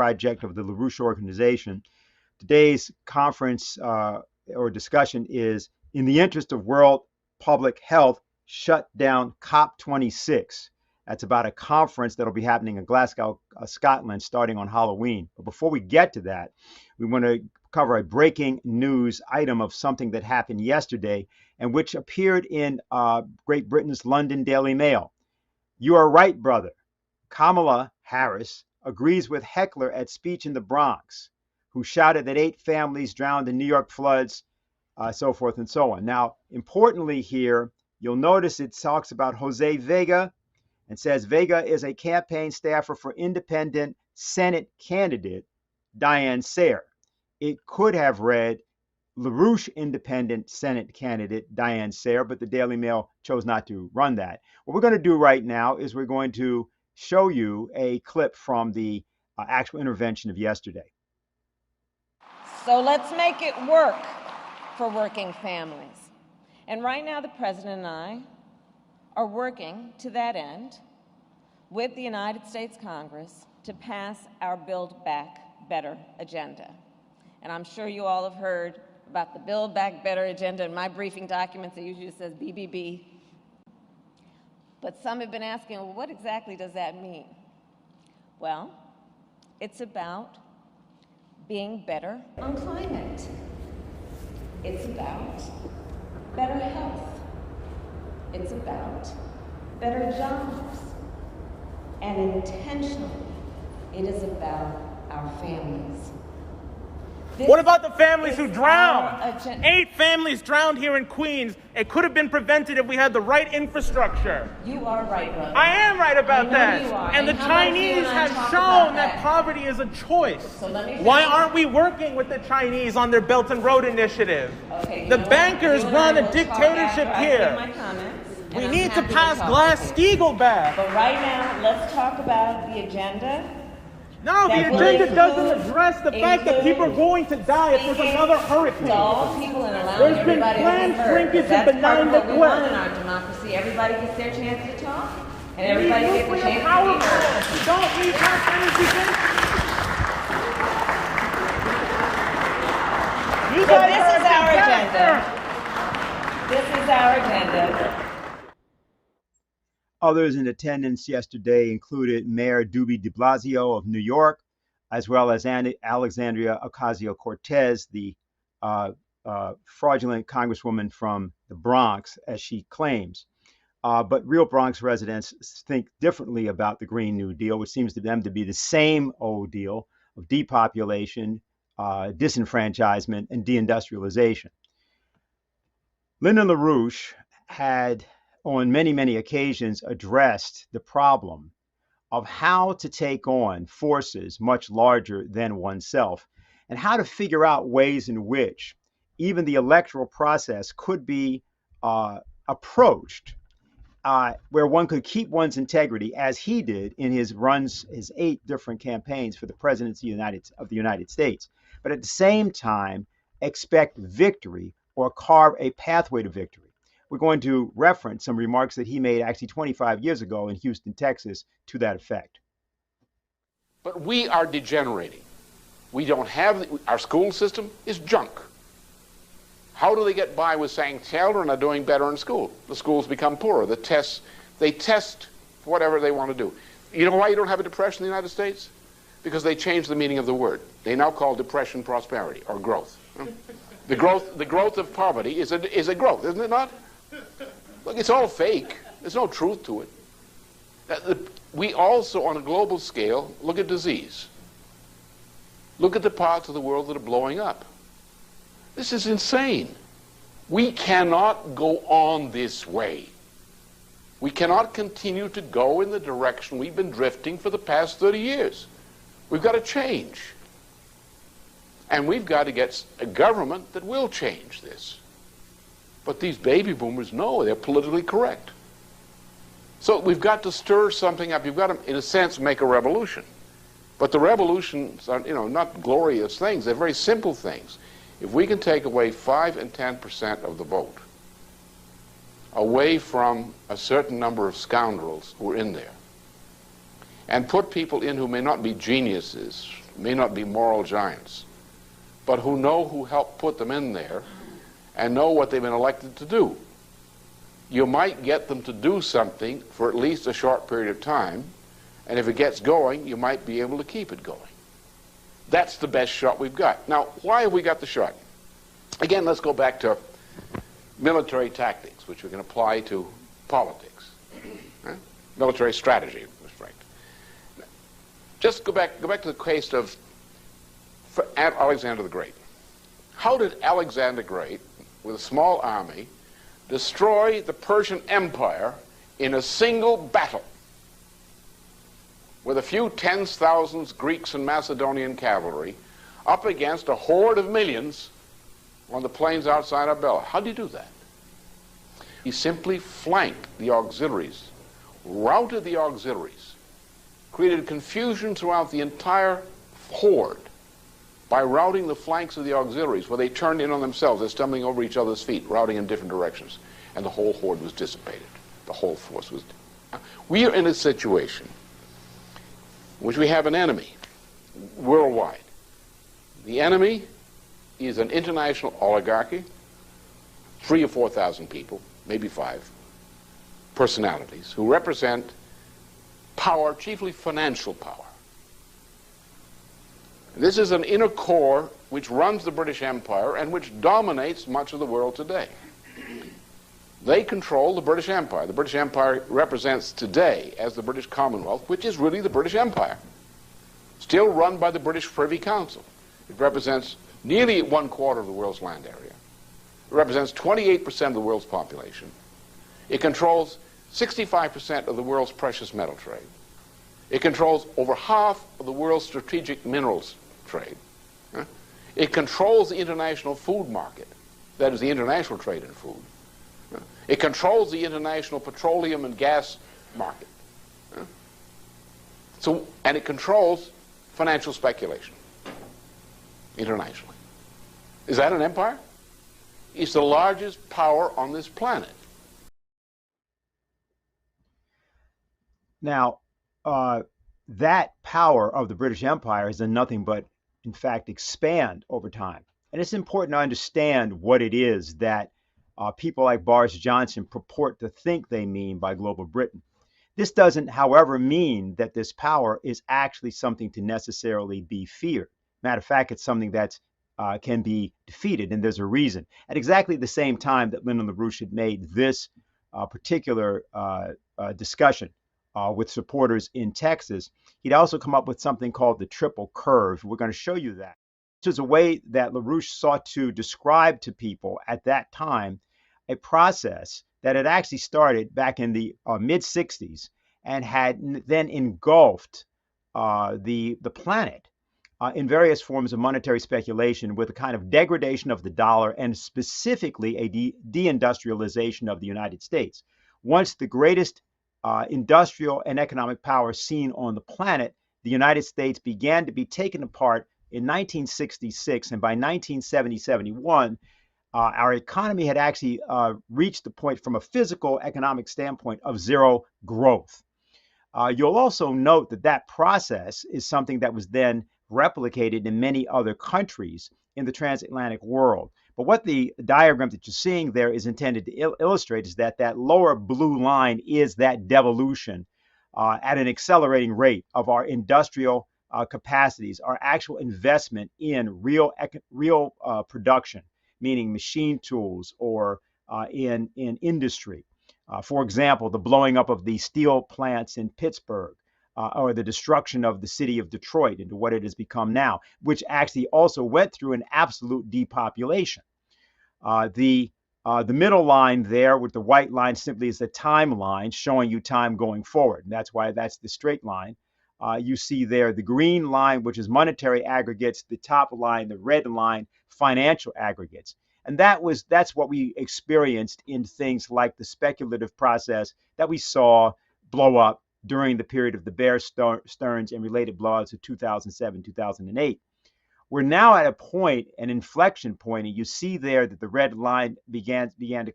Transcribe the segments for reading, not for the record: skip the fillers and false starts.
project of the LaRouche organization. Today's conference or discussion is in the interest of world public health, shut down COP26. That's about a conference that'll be happening in Glasgow, Scotland, starting on Halloween. But before we get to that, we want to cover a breaking news item of something that happened yesterday and which appeared in Great Britain's London Daily Mail. You are right, brother. Kamala Harris agrees with heckler at speech in the Bronx, who shouted that 8 families drowned in New York floods, so forth and so on. Now, importantly here, you'll notice it talks about Jose Vega and says Vega is a campaign staffer for independent Senate candidate Diane Sare. It could have read LaRouche independent Senate candidate Diane Sare, but the Daily Mail chose not to run that. What we're going to do right now is we're going to show you a clip from the actual intervention of yesterday. So let's make it work for working families. And right now, the President and I are working to that end with the United States Congress to pass our Build Back Better agenda. And I'm sure you all have heard about the Build Back Better agenda. In my briefing documents, it usually says BBB. But some have been asking, well, what exactly does that mean? Well, it's about being better on climate. It's about better health. It's about better jobs. And intentionally, it is about our families. What about the families who drowned? 8 families drowned here in Queens. It could have been prevented if we had the right infrastructure. You are right, brother. I am right about that. You are. And the Chinese have shown that poverty is a choice. So why aren't we working with the Chinese on their Belt and Road Initiative? Okay, the bankers run a dictatorship here. We need to pass Glass-Steagall back. But right now, let's talk about the agenda. No, the agenda doesn't address the fact that people are going to die if there's another hurricane. There's been planned shrinkage and benign neglect. In our democracy, everybody gets their chance to talk, and everybody gets a chance to be heard. We don't need half energy. So this is our agenda. This is our agenda. Others in attendance yesterday included Mayor Doobie de Blasio of New York, as well as Alexandria Ocasio-Cortez, the fraudulent congresswoman from the Bronx, as she claims. But real Bronx residents think differently about the Green New Deal, which seems to them to be the same old deal of depopulation, disenfranchisement, and deindustrialization. Lyndon LaRouche had on many, many occasions addressed the problem of how to take on forces much larger than oneself and how to figure out ways in which even the electoral process could be approached where one could keep one's integrity, as he did in his 8 different campaigns for the presidency of the United States, but at the same time expect victory or carve a pathway to victory. We're going to reference some remarks that he made actually 25 years ago in Houston, Texas, to that effect. But we are degenerating. We don't have, our school system is junk. How do they get by with saying children are doing better in school? The schools become poorer. The tests, they test whatever they want to do. You know why you don't have a depression in the United States? Because they changed the meaning of the word. They now call depression prosperity or growth. The growth of poverty is a growth, isn't it not? Look, it's all fake. There's no truth to it. We also, on a global scale, look at disease. Look at the parts of the world that are blowing up. This is insane. We cannot go on this way. We cannot continue to go in the direction we've been drifting for the past 30 years. We've got to change. And we've got to get a government that will change this. But these baby boomers know they're politically correct. So we've got to stir something up. You've got to, in a sense, make a revolution. But the revolutions are, not glorious things. They're very simple things. If we can take away 5 and 10% of the vote away from a certain number of scoundrels who are in there and put people in who may not be geniuses, may not be moral giants, but who know who helped put them in there and know what they've been elected to do. You might get them to do something for at least a short period of time, and if it gets going, you might be able to keep it going. That's the best shot we've got. Now, why have we got the shot? Again, let's go back to military tactics, which we can apply to politics. Military strategy, Mr. Frank. Just go back to the case of Alexander the Great. How did Alexander the Great, with a small army, destroy the Persian Empire in a single battle with a few tens of thousands Greeks and Macedonian cavalry up against a horde of millions on the plains outside Arbela? How did he do that? He simply flanked the auxiliaries, routed the auxiliaries, created confusion throughout the entire horde by routing the flanks of the auxiliaries where they turned in on themselves. They're stumbling over each other's feet, routing in different directions. And the whole horde was dissipated. The whole force was... We are in a situation in which we have an enemy worldwide. The enemy is an international oligarchy, 3,000 or 4,000 people, maybe 5 personalities, who represent power, chiefly financial power. This is an inner core which runs the British Empire and which dominates much of the world today. They control the British Empire. The British Empire represents today as the British Commonwealth, which is really the British Empire, still run by the British Privy Council. It represents nearly 1/4 of the world's land area. It represents 28% of the world's population. It controls 65% of the world's precious metal trade. It controls over half of the world's strategic minerals trade. It controls the international food market, that is the international trade in food. It controls the international petroleum and gas market. And it controls financial speculation internationally. Is that an empire? It's the largest power on this planet. Now, that power of the British Empire has done nothing but, in fact, expand over time. And it's important to understand what it is that people like Boris Johnson purport to think they mean by global Britain. This doesn't, however, mean that this power is actually something to necessarily be feared. Matter of fact, it's something that can be defeated, and there's a reason. At exactly the same time that Lyndon LaRouche had made this particular discussion with supporters in Texas, he'd also come up with something called the triple curve. We're going to show you that. This is a way that LaRouche sought to describe to people at that time a process that had actually started back in the mid-60s and had then engulfed the planet in various forms of monetary speculation with a kind of degradation of the dollar and specifically a deindustrialization of the United States. Once the greatest industrial and economic power seen on the planet, the United States began to be taken apart in 1966, and by 1970-71, our economy had actually reached the point from a physical economic standpoint of zero growth. You'll also note that that process is something that was then replicated in many other countries in the transatlantic world. But what the diagram that you're seeing there is intended to illustrate is that that lower blue line is that devolution at an accelerating rate of our industrial capacities, our actual investment in real production, meaning machine tools or in industry. For example, the blowing up of the steel plants in Pittsburgh or the destruction of the city of Detroit into what it has become now, which actually also went through an absolute depopulation. The middle line there with the white line simply is the timeline showing you time going forward. And that's why that's the straight line. You see there the green line, which is monetary aggregates, the top line, the red line, financial aggregates. And that's what we experienced in things like the speculative process that we saw blow up during the period of the Bear Stearns and related blowouts of 2007, 2008. We're now at a point, an inflection point, and you see there that the red line began to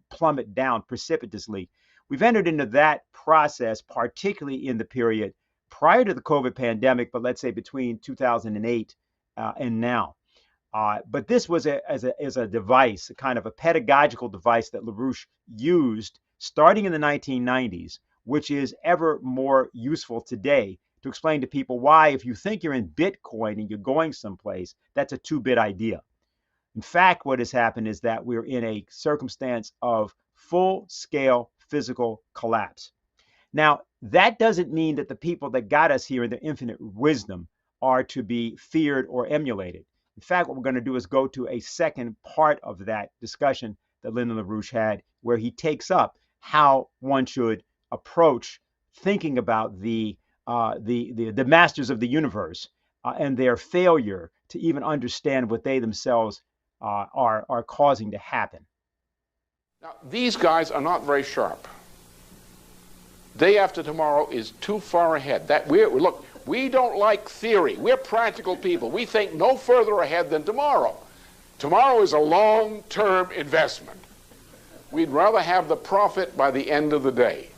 plummet down precipitously. We've entered into that process, particularly in the period prior to the COVID pandemic, but let's say between 2008 and now. But this was as a device, a kind of a pedagogical device that LaRouche used starting in the 1990s, which is ever more useful today to explain to people why, if you think you're in Bitcoin and you're going someplace, that's a 2-bit idea. In fact, what has happened is that we're in a circumstance of full-scale physical collapse. Now, that doesn't mean that the people that got us here in their infinite wisdom are to be feared or emulated. In fact, what we're going to do is go to a second part of that discussion that Lyndon LaRouche had, where he takes up how one should approach thinking about the masters of the universe and their failure to even understand what they themselves are causing to happen. Now, these guys are not very sharp. Day after tomorrow is too far ahead. Look, we don't like theory. We're practical people. We think no further ahead than tomorrow. Tomorrow is a long-term investment. We'd rather have the profit by the end of the day.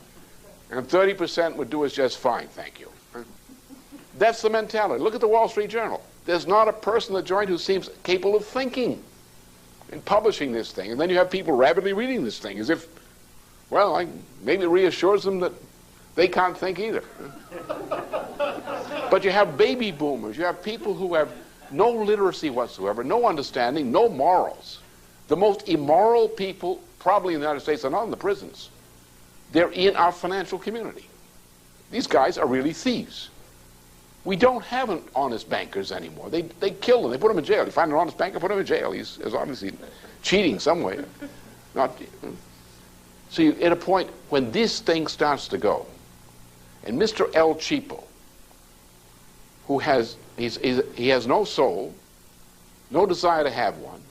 And 30% would do us just fine, thank you. That's the mentality. Look at the Wall Street Journal. There's not a person in the joint who seems capable of thinking and publishing this thing. And then you have people rapidly reading this thing as if, well, maybe it reassures them that they can't think either. But you have baby boomers. You have people who have no literacy whatsoever, no understanding, no morals. The most immoral people probably in the United States are not in the prisons. They're in our financial community. These guys are really thieves. We don't have honest bankers anymore. They kill them. They put them in jail. You find an honest banker, put him in jail. He's obviously cheating some way. So you're at a point when this thing starts to go, and Mr. El Cheapo, who he has no soul, no desire to have one,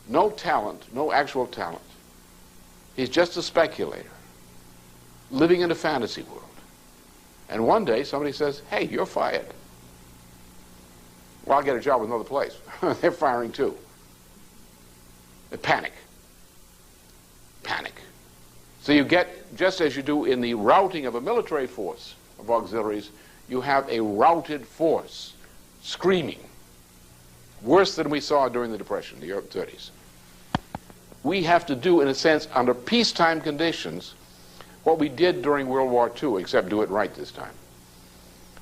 no talent, no actual talent. He's just a speculator, living in a fantasy world. And one day somebody says, hey, you're fired. Well, I'll get a job with another place. They're firing too. They panic. Panic. So you get, just as you do in the routing of a military force of auxiliaries, you have a routed force screaming. Worse than we saw during the Depression, the early 30s. We have to do, in a sense, under peacetime conditions, what we did during World War II, except do it right this time.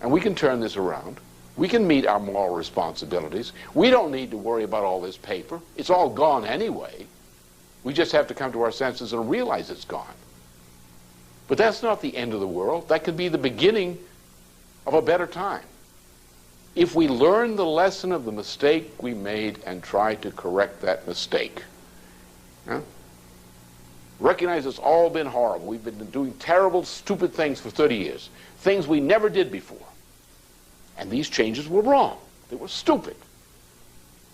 And we can turn this around. We can meet our moral responsibilities. We don't need to worry about all this paper. It's all gone anyway. We just have to come to our senses and realize it's gone. But that's not the end of the world. That could be the beginning of a better time. If we learn the lesson of the mistake we made and try to correct that mistake. Recognize it's all been horrible. We've been doing terrible, stupid things for 30 years. Things we never did before. And these changes were wrong. They were stupid.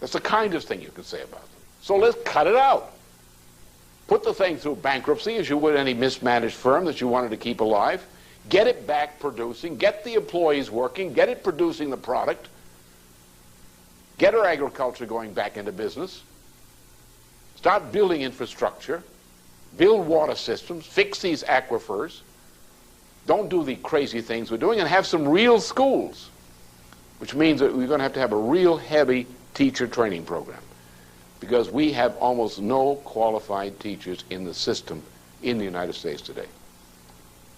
That's the kindest thing you can say about them. So let's cut it out. Put the thing through bankruptcy as you would any mismanaged firm that you wanted to keep alive. Get it back producing. Get the employees working. Get it producing the product. Get our agriculture going back into business. Start building infrastructure. Build water systems. Fix these aquifers. Don't do the crazy things we're doing, and have some real schools, which means that we're going to have a real heavy teacher training program, because we have almost no qualified teachers in the system in the United States today.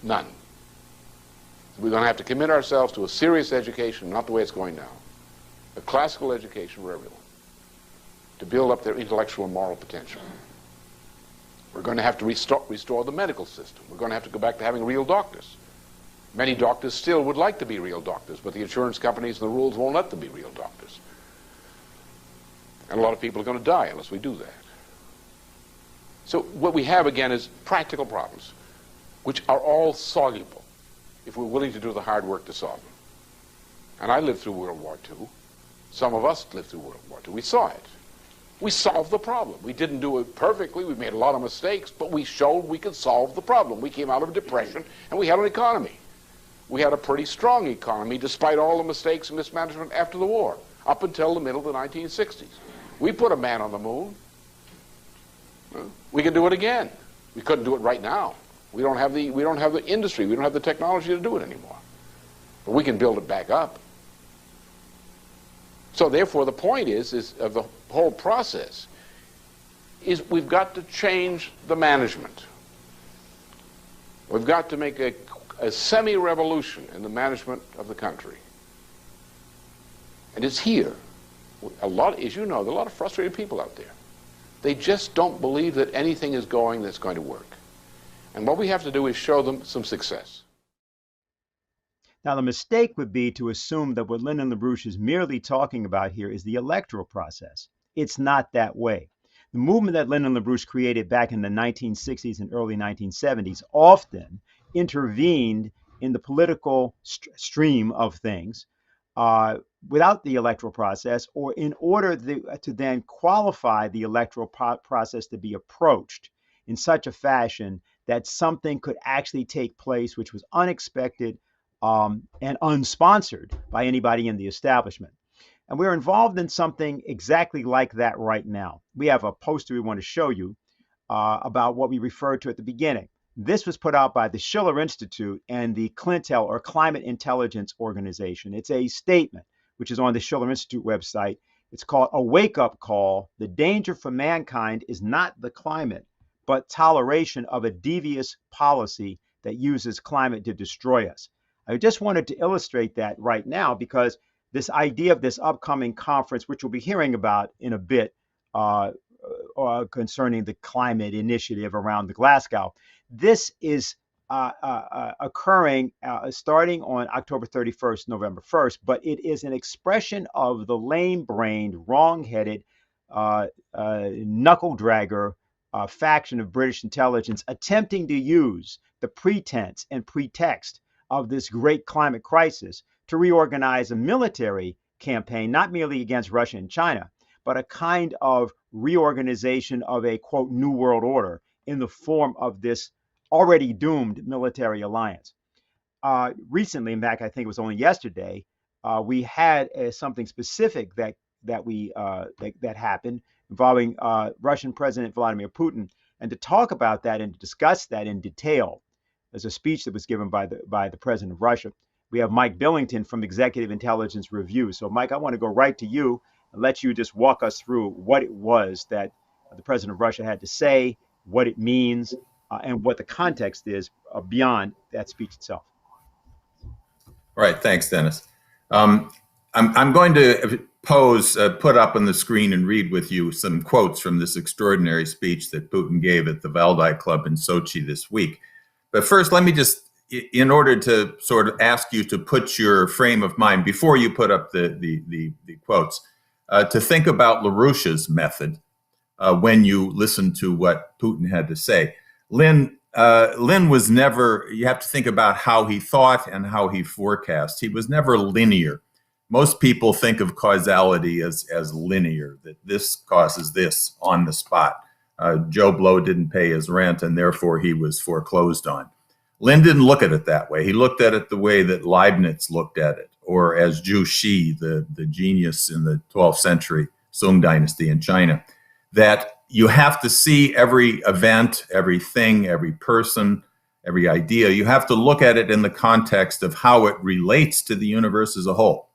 None. We're going to have to commit ourselves to a serious education, not the way it's going now. A classical education for everyone, to build up their intellectual and moral potential. We're going to have to restore the medical system. We're going to have to go back to having real doctors. Many doctors still would like to be real doctors, but the insurance companies and the rules won't let them be real doctors. And a lot of people are going to die unless we do that. So what we have, again, is practical problems, which are all soluble if we're willing to do the hard work to solve them. And I lived through World War II. Some of us lived through World War II. We saw it. We solved the problem. We didn't do it perfectly. We made a lot of mistakes, but we showed we could solve the problem. We came out of a depression, and we had an economy. We had a pretty strong economy, despite all the mistakes and mismanagement after the war, up until the middle of the 1960s. We put a man on the moon. We can do it again. We couldn't do it right now. We don't have the industry. We don't have the technology to do it anymore. We can build it back up. So therefore, the point is of the whole process is we've got to change the management. We've got to make a semi-revolution in the management of the country. And it's here. As you know, there are a lot of frustrated people out there. They just don't believe that anything is going that's going to work. And what we have to do is show them some success. Now, the mistake would be to assume that what Lyndon LaRouche is merely talking about here is the electoral process. It's not that way. The movement that Lyndon LaRouche created back in the 1960s and early 1970s often intervened in the political stream of things without the electoral process, or in order to then qualify the electoral process to be approached in such a fashion that something could actually take place which was unexpected and unsponsored by anybody in the establishment. And we're involved in something exactly like that right now. We have a poster we want to show you about what we referred to at the beginning. This was put out by the Schiller Institute and the CLINTEL, or Climate Intelligence Organization. It's a statement which is on the Schiller Institute website. It's called A Wake-Up Call. The danger for mankind is not the climate, but toleration of a devious policy that uses climate to destroy us. I just wanted to illustrate that right now because this idea of this upcoming conference, which we'll be hearing about in a bit concerning the climate initiative around the Glasgow, this is occurring starting on October 31st, November 1st, but it is an expression of the lame-brained, wrong-headed, knuckle-dragger faction of British intelligence attempting to use the pretense and pretext of this great climate crisis to reorganize a military campaign, not merely against Russia and China, but a kind of reorganization of a, quote, new world order in the form of this already doomed military alliance. Recently, in fact, I think it was only yesterday, we had something specific that happened involving Russian President Vladimir Putin. And to talk about that and to discuss that in detail, there's a speech that was given by the president of Russia. We have Mike Billington from Executive Intelligence Review. So, Mike, I want to go right to you and let you just walk us through what it was that the president of Russia had to say, what it means, and what the context is beyond that speech itself. All right. Thanks, Dennis. I'm going to put up on the screen and read with you some quotes from this extraordinary speech that Putin gave at the Valdai Club in Sochi this week. But first, let me just, in order to sort of ask you to put your frame of mind, before you put up the quotes, to think about LaRouche's method when you listen to what Putin had to say. Lynn was never, you have to think about how he thought and how he forecast. He was never linear. Most people think of causality as linear, that this causes this on the spot. Joe Blow didn't pay his rent and therefore he was foreclosed on. Lynn didn't look at it that way. He looked at it the way that Leibniz looked at it, or as Zhu Xi, the genius in the 12th century Song dynasty in China, that you have to see every event, everything, every person, every idea. You have to look at it in the context of how it relates to the universe as a whole.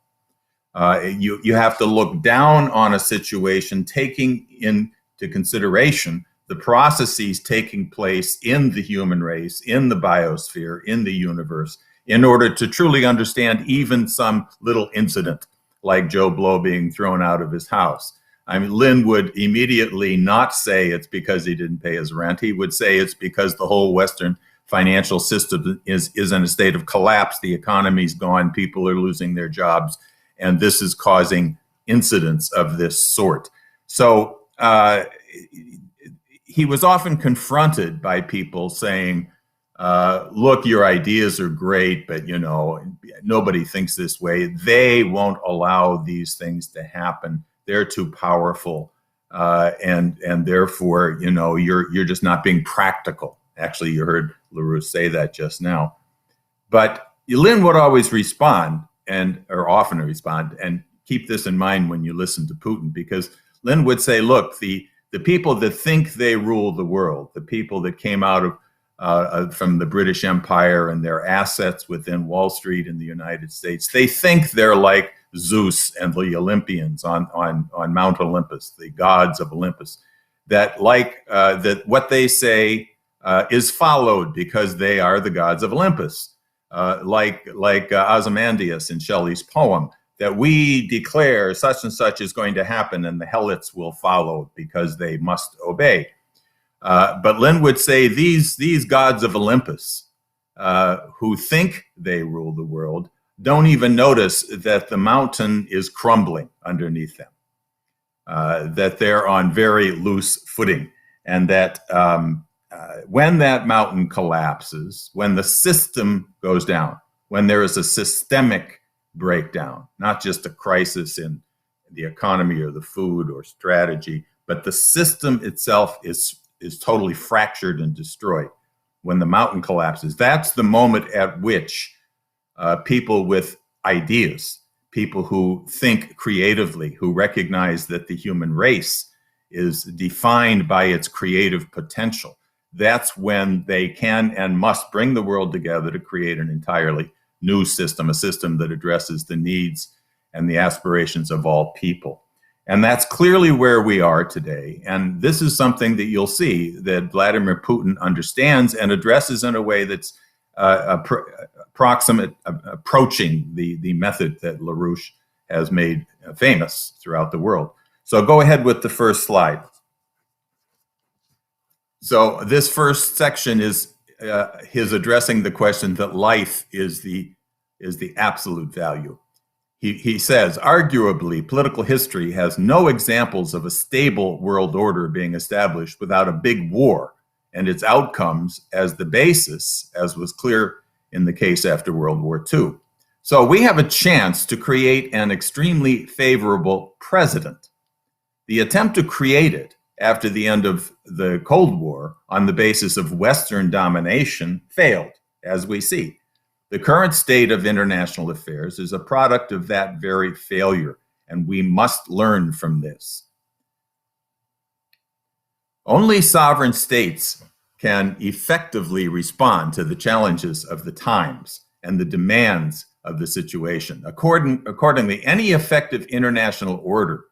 You have to look down on a situation, taking into consideration the processes taking place in the human race, in the biosphere, in the universe, in order to truly understand even some little incident like Joe Blow being thrown out of his house. I mean, Lynn would immediately not say it's because he didn't pay his rent. He would say it's because the whole Western financial system is in a state of collapse. The economy's gone, people are losing their jobs, and this is causing incidents of this sort. So he was often confronted by people saying, look, your ideas are great, but nobody thinks this way. They won't allow these things to happen. They're too powerful, and therefore, you're just not being practical. Actually, you heard LaRouche say that just now. But Lynn would always respond, or often respond, and keep this in mind when you listen to Putin, because Lynn would say, look, the people that think they rule the world, the people that came out of from the British Empire and their assets within Wall Street in the United States. They think they're like Zeus and the Olympians on Mount Olympus, the gods of Olympus, that what they say is followed because they are the gods of Olympus, like Ozymandias in Shelley's poem, that we declare such and such is going to happen and the helots will follow because they must obey. But Lynn would say these gods of Olympus who think they rule the world don't even notice that the mountain is crumbling underneath them, that they're on very loose footing, and that when that mountain collapses, when the system goes down, when there is a systemic breakdown, not just a crisis in the economy or the food or strategy, but the system itself is totally fractured and destroyed. When the mountain collapses, that's the moment at which people with ideas, people who think creatively, who recognize that the human race is defined by its creative potential, that's when they can and must bring the world together to create an entirely new system, a system that addresses the needs and the aspirations of all people. And that's clearly where we are today. And this is something that you'll see that Vladimir Putin understands and addresses in a way that's approaching the method that LaRouche has made famous throughout the world. So go ahead with the first slide. So this first section is his addressing the question that life is the absolute value. He says, arguably, political history has no examples of a stable world order being established without a big war and its outcomes as the basis, as was clear in the case after World War II. So we have a chance to create an extremely favorable precedent. The attempt to create it after the end of the Cold War on the basis of Western domination failed, as we see. The current state of international affairs is a product of that very failure, and we must learn from this. Only sovereign states can effectively respond to the challenges of the times and the demands of the situation. Accordingly, any effective international order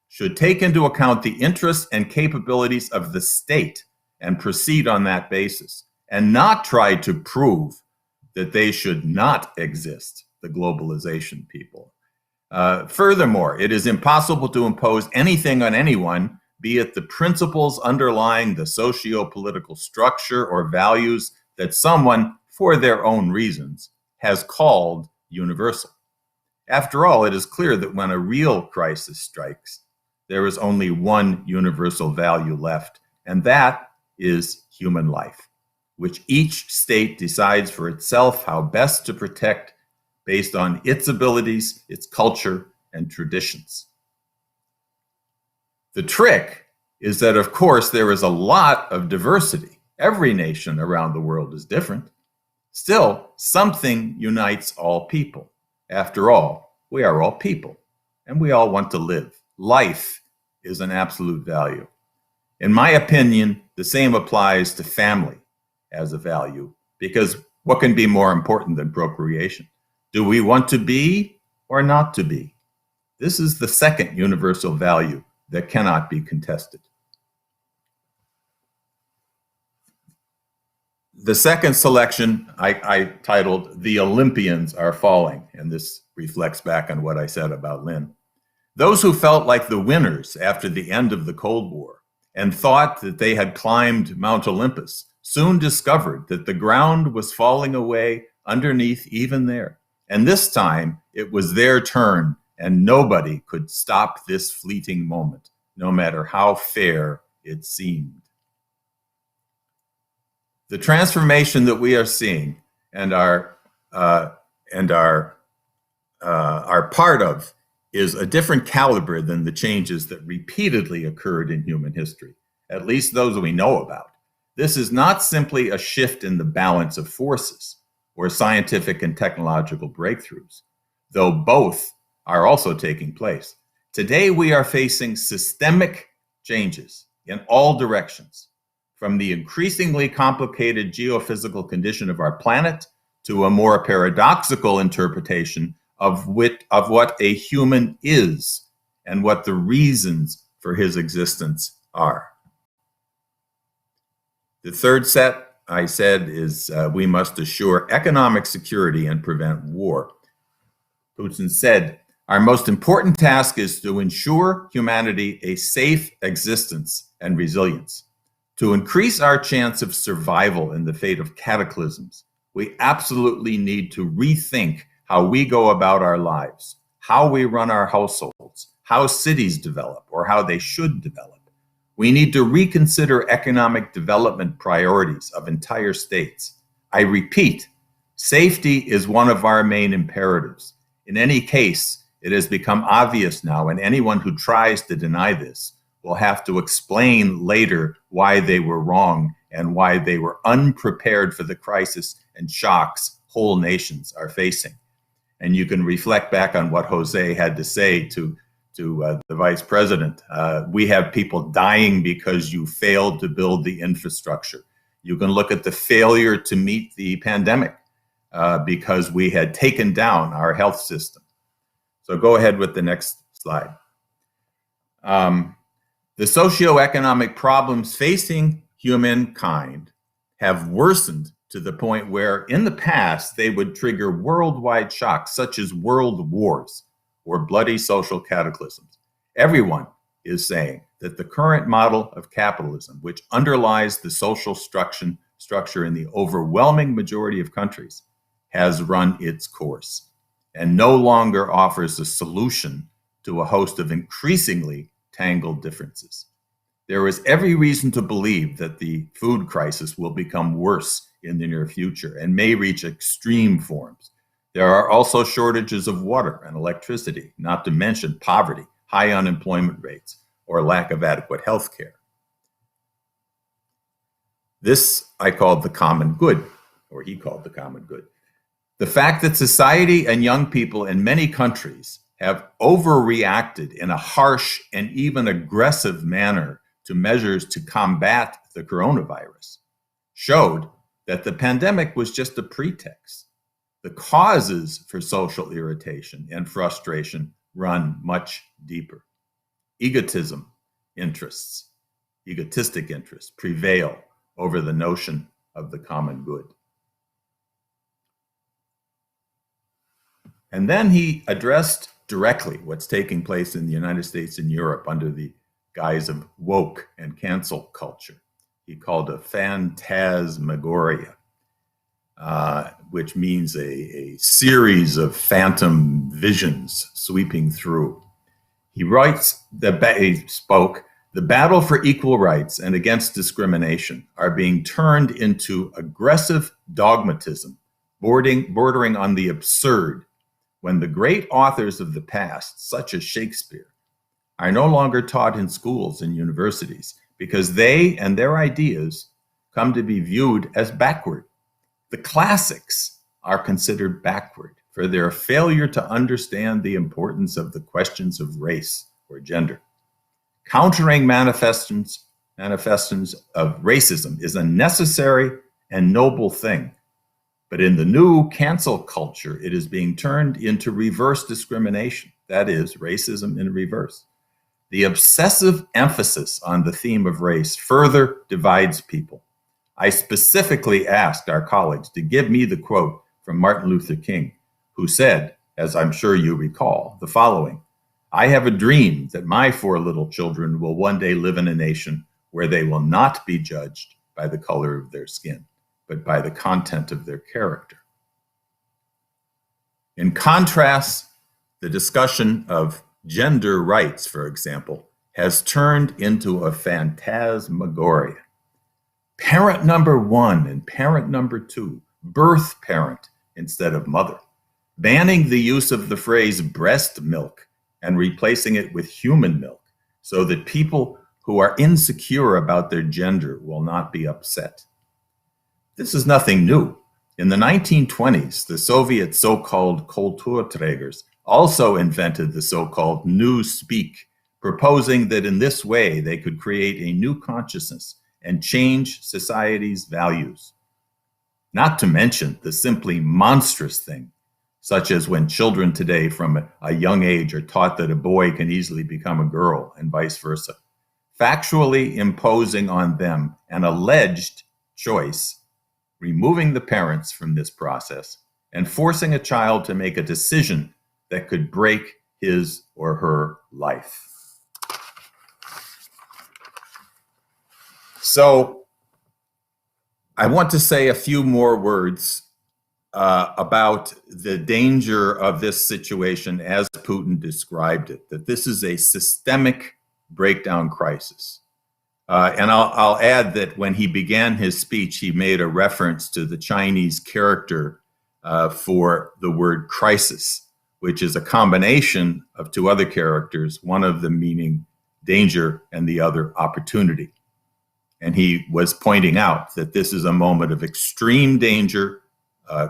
should take into account the interests and capabilities of the state and proceed on that basis, and not try to prove that they should not exist, the globalization people. Furthermore, it is impossible to impose anything on anyone, be it the principles underlying the socio-political structure or values that someone, for their own reasons, has called universal. After all, it is clear that when a real crisis strikes, there is only one universal value left, and that is human life, which each state decides for itself how best to protect based on its abilities, its culture, and traditions. The trick is that, of course, there is a lot of diversity. Every nation around the world is different. Still, something unites all people. After all, we are all people, and we all want to live. Life is an absolute value. In my opinion, the same applies to family as a value, because what can be more important than procreation? Do we want to be or not to be? This is the second universal value that cannot be contested. The second selection I titled "The Olympians Are Falling," and this reflects back on what I said about Lynn. Those who felt like the winners after the end of the Cold War and thought that they had climbed Mount Olympus soon discovered that the ground was falling away underneath even there. And this time it was their turn, and nobody could stop this fleeting moment, no matter how fair it seemed. The transformation that we are seeing and are part of is a different caliber than the changes that repeatedly occurred in human history, at least those we know about. This is not simply a shift in the balance of forces or scientific and technological breakthroughs, though both are also taking place. Today, we are facing systemic changes in all directions. from the increasingly complicated geophysical condition of our planet to a more paradoxical interpretation of what a human is and what the reasons for his existence are. The third set, I said, is we must assure economic security and prevent war. Putin said, our most important task is to ensure humanity a safe existence and resilience. To increase our chance of survival in the fate of cataclysms, we absolutely need to rethink how we go about our lives, how we run our households, how cities develop or how they should develop. We need to reconsider economic development priorities of entire states. I repeat, safety is one of our main imperatives. In any case, it has become obvious now, and anyone who tries to deny this will have to explain later why they were wrong and why they were unprepared for the crisis and shocks whole nations are facing. And you can reflect back on what Jose had to say to the vice president. We have people dying because you failed to build the infrastructure. You can look at the failure to meet the pandemic because we had taken down our health system. So go ahead with the next slide. The socioeconomic problems facing humankind have worsened to the point where in the past they would trigger worldwide shocks such as world wars or bloody social cataclysms. Everyone is saying that the current model of capitalism, which underlies the social structure in the overwhelming majority of countries, has run its course and no longer offers a solution to a host of increasingly tangled differences. There is every reason to believe that the food crisis will become worse in the near future and may reach extreme forms. There are also shortages of water and electricity, not to mention poverty, high unemployment rates, or lack of adequate health care. This I called the common good, or he called the common good. The fact that society and young people in many countries have overreacted in a harsh and even aggressive manner to measures to combat the coronavirus showed that the pandemic was just a pretext. The causes for social irritation and frustration run much deeper. Egotistic interests prevail over the notion of the common good. And then he addressed directly what's taking place in the United States and Europe under the guise of woke and cancel culture. He called a phantasmagoria, which means a series of phantom visions sweeping through. He writes, he spoke, the battle for equal rights and against discrimination are being turned into aggressive dogmatism, bordering on the absurd, when the great authors of the past, such as Shakespeare, are no longer taught in schools and universities because they and their ideas come to be viewed as backward. The classics are considered backward for their failure to understand the importance of the questions of race or gender. Countering manifestations of racism is a necessary and noble thing. But in the new cancel culture, it is being turned into reverse discrimination. That is, racism in reverse. The obsessive emphasis on the theme of race further divides people. I specifically asked our colleagues to give me the quote from Martin Luther King, who said, as I'm sure you recall, the following: I have a dream that my 4 little children will one day live in a nation where they will not be judged by the color of their skin, but by the content of their character. In contrast, the discussion of gender rights, for example, has turned into a phantasmagoria. Parent number 1 and parent number 2, birth parent instead of mother, banning the use of the phrase breast milk and replacing it with human milk so that people who are insecure about their gender will not be upset. This is nothing new. In the 1920s, the Soviet so-called Kulturträgers also invented the so-called New Speak, proposing that in this way they could create a new consciousness and change society's values. Not to mention the simply monstrous thing, such as when children today from a young age are taught that a boy can easily become a girl and vice versa, factually imposing on them an alleged choice, removing the parents from this process, and forcing a child to make a decision that could break his or her life. So I want to say a few more words about the danger of this situation as Putin described it, that this is a systemic breakdown crisis. And I'll add that when he began his speech, he made a reference to the Chinese character for the word crisis, which is a combination of two other characters, one of them meaning danger and the other opportunity. And he was pointing out that this is a moment of extreme danger,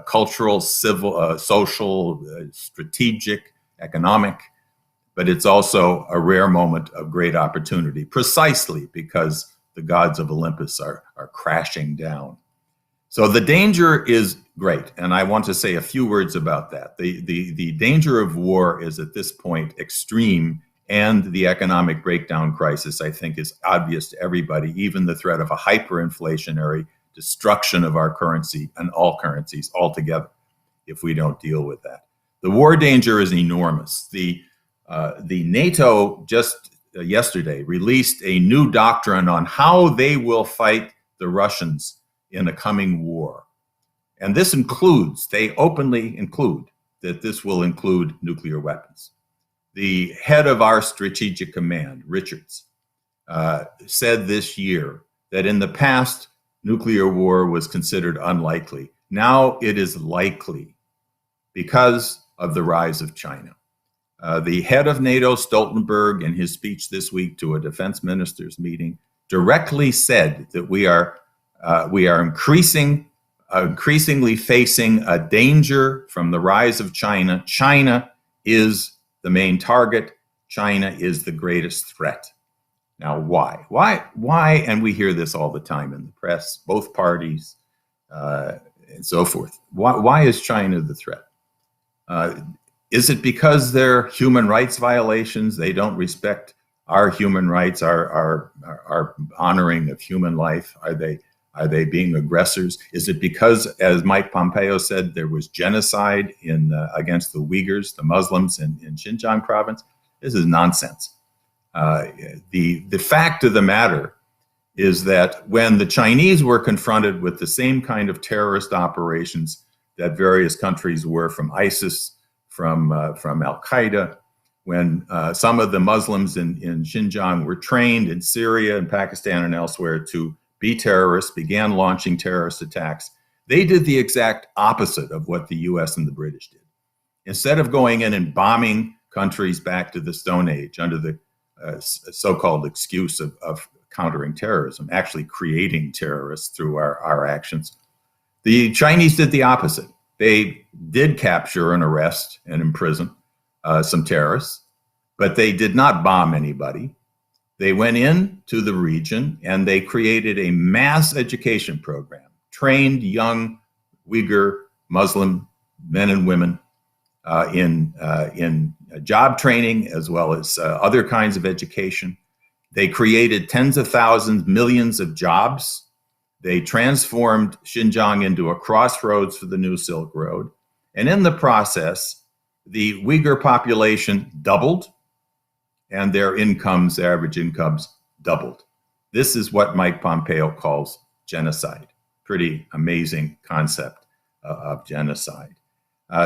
cultural, civil, social, strategic, economic, but it's also a rare moment of great opportunity, precisely because the gods of Olympus are crashing down. So the danger is great, and I want to say a few words about that. The danger of war is at this point extreme, and the economic breakdown crisis, I think, is obvious to everybody, even the threat of a hyperinflationary destruction of our currency and all currencies altogether if we don't deal with that. The war danger is enormous. The NATO just yesterday released a new doctrine on how they will fight the Russians in a coming war. And this includes, they openly include, that this will include nuclear weapons. The head of our strategic command, Richards, said this year that in the past, nuclear war was considered unlikely. Now it is likely because of the rise of China. The head of NATO, Stoltenberg, in his speech this week to a defense ministers meeting, directly said that we are increasingly facing a danger from the rise of China. China is the main target. China is the greatest threat. Now, why? And we hear this all the time in the press, both parties, and so forth. Why is China the threat? Is it because they're human rights violations? They don't respect our human rights, our honoring of human life? Are they being aggressors? Is it because, as Mike Pompeo said, there was genocide against the Uyghurs, the Muslims in Xinjiang province? This is nonsense. The fact of the matter is that when the Chinese were confronted with the same kind of terrorist operations that various countries were, from ISIS, from Al-Qaeda, when some of the Muslims in Xinjiang were trained in Syria and Pakistan and elsewhere to be terrorists, began launching terrorist attacks, they did the exact opposite of what the US and the British did. Instead of going in and bombing countries back to the Stone Age under the so-called excuse of countering terrorism, actually creating terrorists through our actions, the Chinese did the opposite. They did capture and arrest and imprison some terrorists, but they did not bomb anybody. They went into the region and they created a mass education program, trained young Uyghur Muslim men and women in job training as well as other kinds of education. They created tens of thousands, millions of jobs. They transformed Xinjiang into a crossroads for the new Silk Road. And in the process, the Uyghur population doubled and their incomes, their average incomes, doubled. This is what Mike Pompeo calls genocide. Pretty amazing concept of genocide.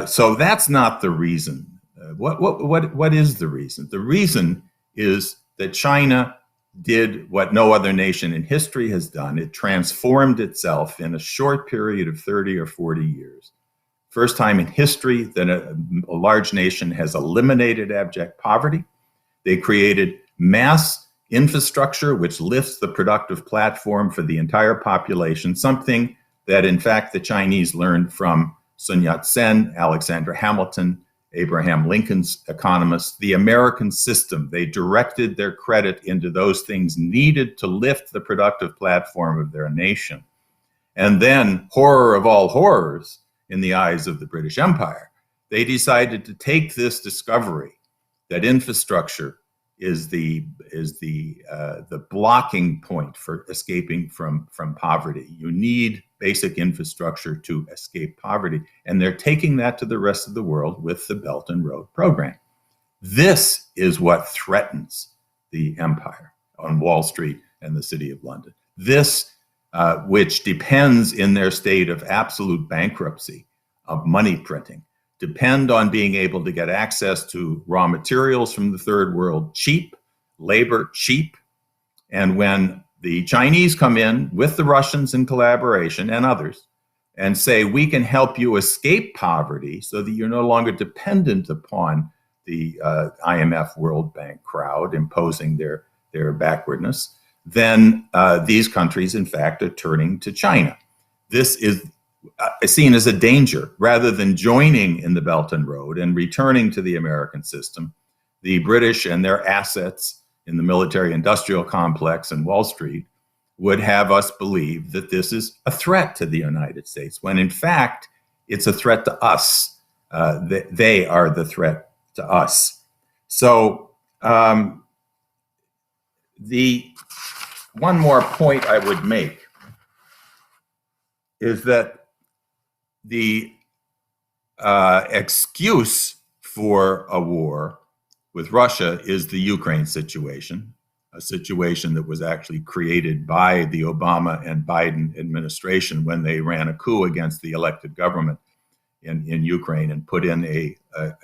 So that's not the reason. What is the reason? The reason is that China did what no other nation in history has done. It transformed itself in a short period of 30 or 40 years. First time in history that a large nation has eliminated abject poverty. They created mass infrastructure, which lifts the productive platform for the entire population, something that, in fact, the Chinese learned from Sun Yat-sen, Alexander Hamilton, Abraham Lincoln's economists, the American system. They directed their credit into those things needed to lift the productive platform of their nation. And then, horror of all horrors, in the eyes of the British Empire, they decided to take this discovery that infrastructure is the blocking point for escaping from poverty. You need basic infrastructure to escape poverty. And they're taking that to the rest of the world with the Belt and Road program. This is what threatens the empire on Wall Street and the City of London. This, which depends in their state of absolute bankruptcy of money printing, depend on being able to get access to raw materials from the third world cheap, labor cheap. And when the Chinese come in with the Russians in collaboration and others and say, we can help you escape poverty so that you're no longer dependent upon the IMF World Bank crowd imposing their backwardness, then these countries, in fact, are turning to China. This is seen as a danger. Rather than joining in the Belt and Road and returning to the American system, the British and their assets in the military-industrial complex and Wall Street would have us believe that this is a threat to the United States, when in fact, it's a threat to us. They are the threat to us. So the one more point I would make is that the excuse for a war with Russia is the Ukraine situation, a situation that was actually created by the Obama and Biden administration when they ran a coup against the elected government in Ukraine and put in a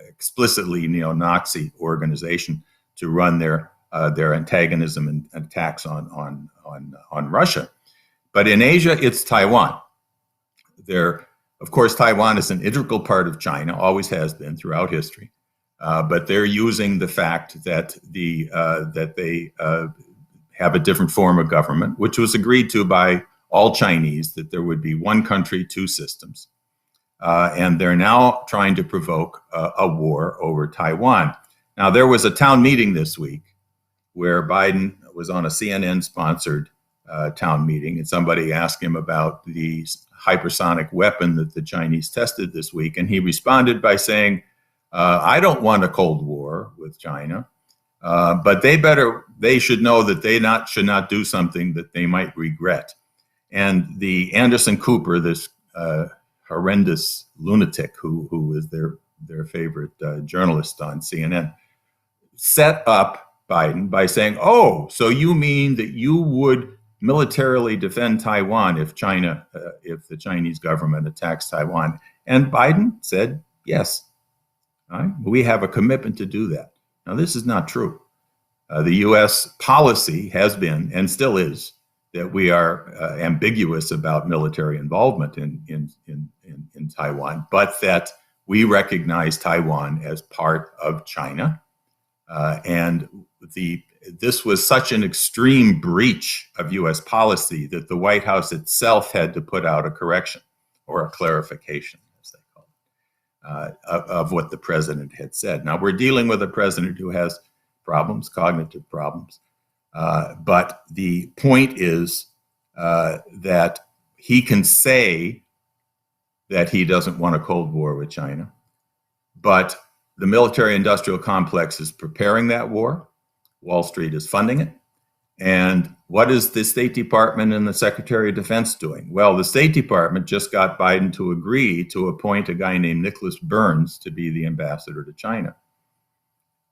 explicitly neo-Nazi organization to run their antagonism and attacks on Russia. But in Asia, it's Taiwan. Of course, Taiwan is an integral part of China, always has been throughout history. But they're using the fact that they have a different form of government, which was agreed to by all Chinese, that there would be one country, two systems. And they're now trying to provoke a war over Taiwan. Now, there was a town meeting this week where Biden was on a CNN-sponsored town meeting, and somebody asked him about the hypersonic weapon that the Chinese tested this week, and he responded by saying, I don't want a Cold War with China, but they should know that they should not do something that they might regret. And the Anderson Cooper, this horrendous lunatic who is their favorite journalist on CNN, set up Biden by saying, oh, so you mean that you would militarily defend Taiwan if the Chinese government attacks Taiwan? And Biden said, yes, we have a commitment to do that. Now, this is not true. The U.S. policy has been and still is that we are ambiguous about military involvement in Taiwan, but that we recognize Taiwan as part of China. And this was such an extreme breach of U.S. policy that the White House itself had to put out a correction or a clarification, as they call it, of what the president had said. Now, we're dealing with a president who has problems, cognitive problems. But the point is that he can say that he doesn't want a Cold War with China, but the military-industrial complex is preparing that war. Wall Street is funding it. And what is the State Department and the Secretary of Defense doing? Well, the State Department just got Biden to agree to appoint a guy named Nicholas Burns to be the ambassador to China.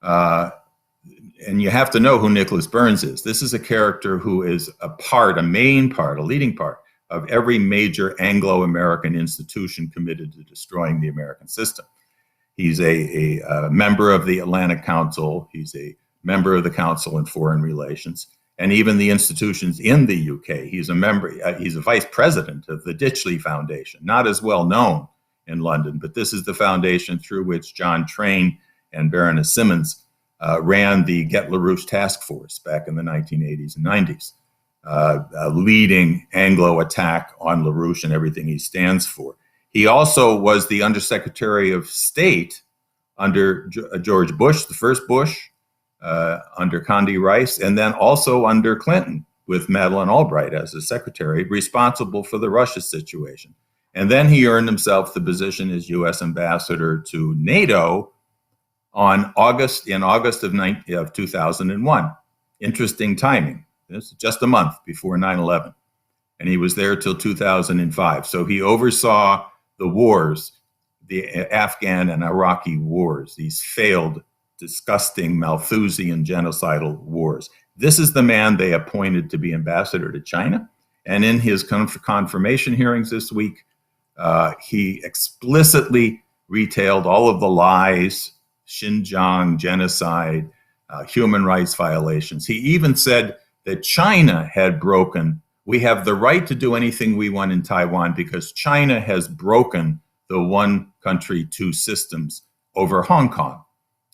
And you have to know who Nicholas Burns is. This is a character who is a main part, a leading part of every major Anglo-American institution committed to destroying the American system. He's a member of the Atlantic Council. He's a member of the Council on Foreign Relations, and even the institutions in the UK. He's a member. He's a vice president of the Ditchley Foundation, not as well known in London, but this is the foundation through which John Train and Baroness Simmons ran the Get LaRouche Task Force back in the 1980s and 90s, a leading Anglo attack on LaRouche and everything he stands for. He also was the Undersecretary of State under George Bush, the first Bush, under Condi Rice, and then also under Clinton with Madeleine Albright as a secretary, responsible for the Russia situation. And then he earned himself the position as U.S. ambassador to NATO in August of 2001. Interesting timing. This is just a month before 9/11. And he was there till 2005. So he oversaw the wars, the Afghan and Iraqi wars, these failed, disgusting, Malthusian genocidal wars. This is the man they appointed to be ambassador to China. And in his confirmation hearings this week, he explicitly retailed all of the lies, Xinjiang genocide, human rights violations. He even said that China had broken, we have the right to do anything we want in Taiwan because China has broken the one country, two systems over Hong Kong.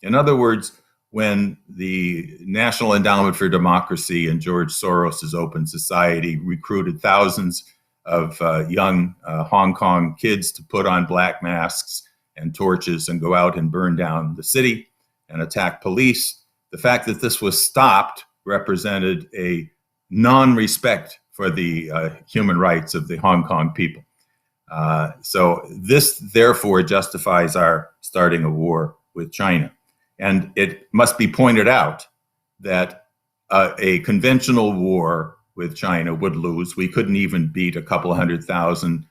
In other words, when the National Endowment for Democracy and George Soros's Open Society recruited thousands of young Hong Kong kids to put on black masks and torches and go out and burn down the city and attack police, the fact that this was stopped represented a non-respect for the human rights of the Hong Kong people. So this, therefore, justifies our starting a war with China. And it must be pointed out that a conventional war with China would lose. We couldn't even beat a couple 100,000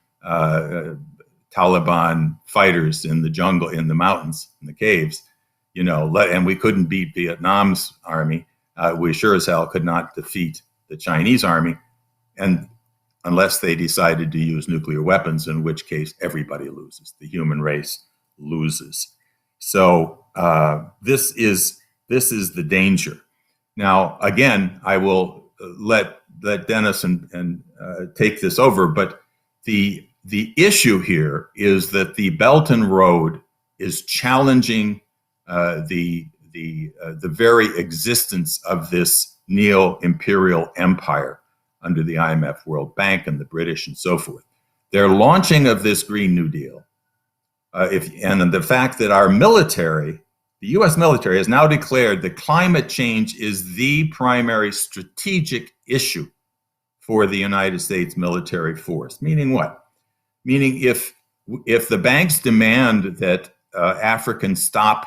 Taliban fighters in the jungle, in the mountains, in the caves, and we couldn't beat Vietnam's army. We sure as hell could not defeat the Chinese army, and unless they decided to use nuclear weapons, in which case everybody loses. The human race loses. So this is the danger. Now, again, I will let Dennis and take this over, but the issue here is that the Belt and Road is challenging the very existence of this neo-imperial empire under the IMF, World Bank, and the British, and so forth. Their launching of this Green New Deal, and the fact that our military, the U.S. military, has now declared that climate change is the primary strategic issue for the United States military force. Meaning what? Meaning if the banks demand that Africans stop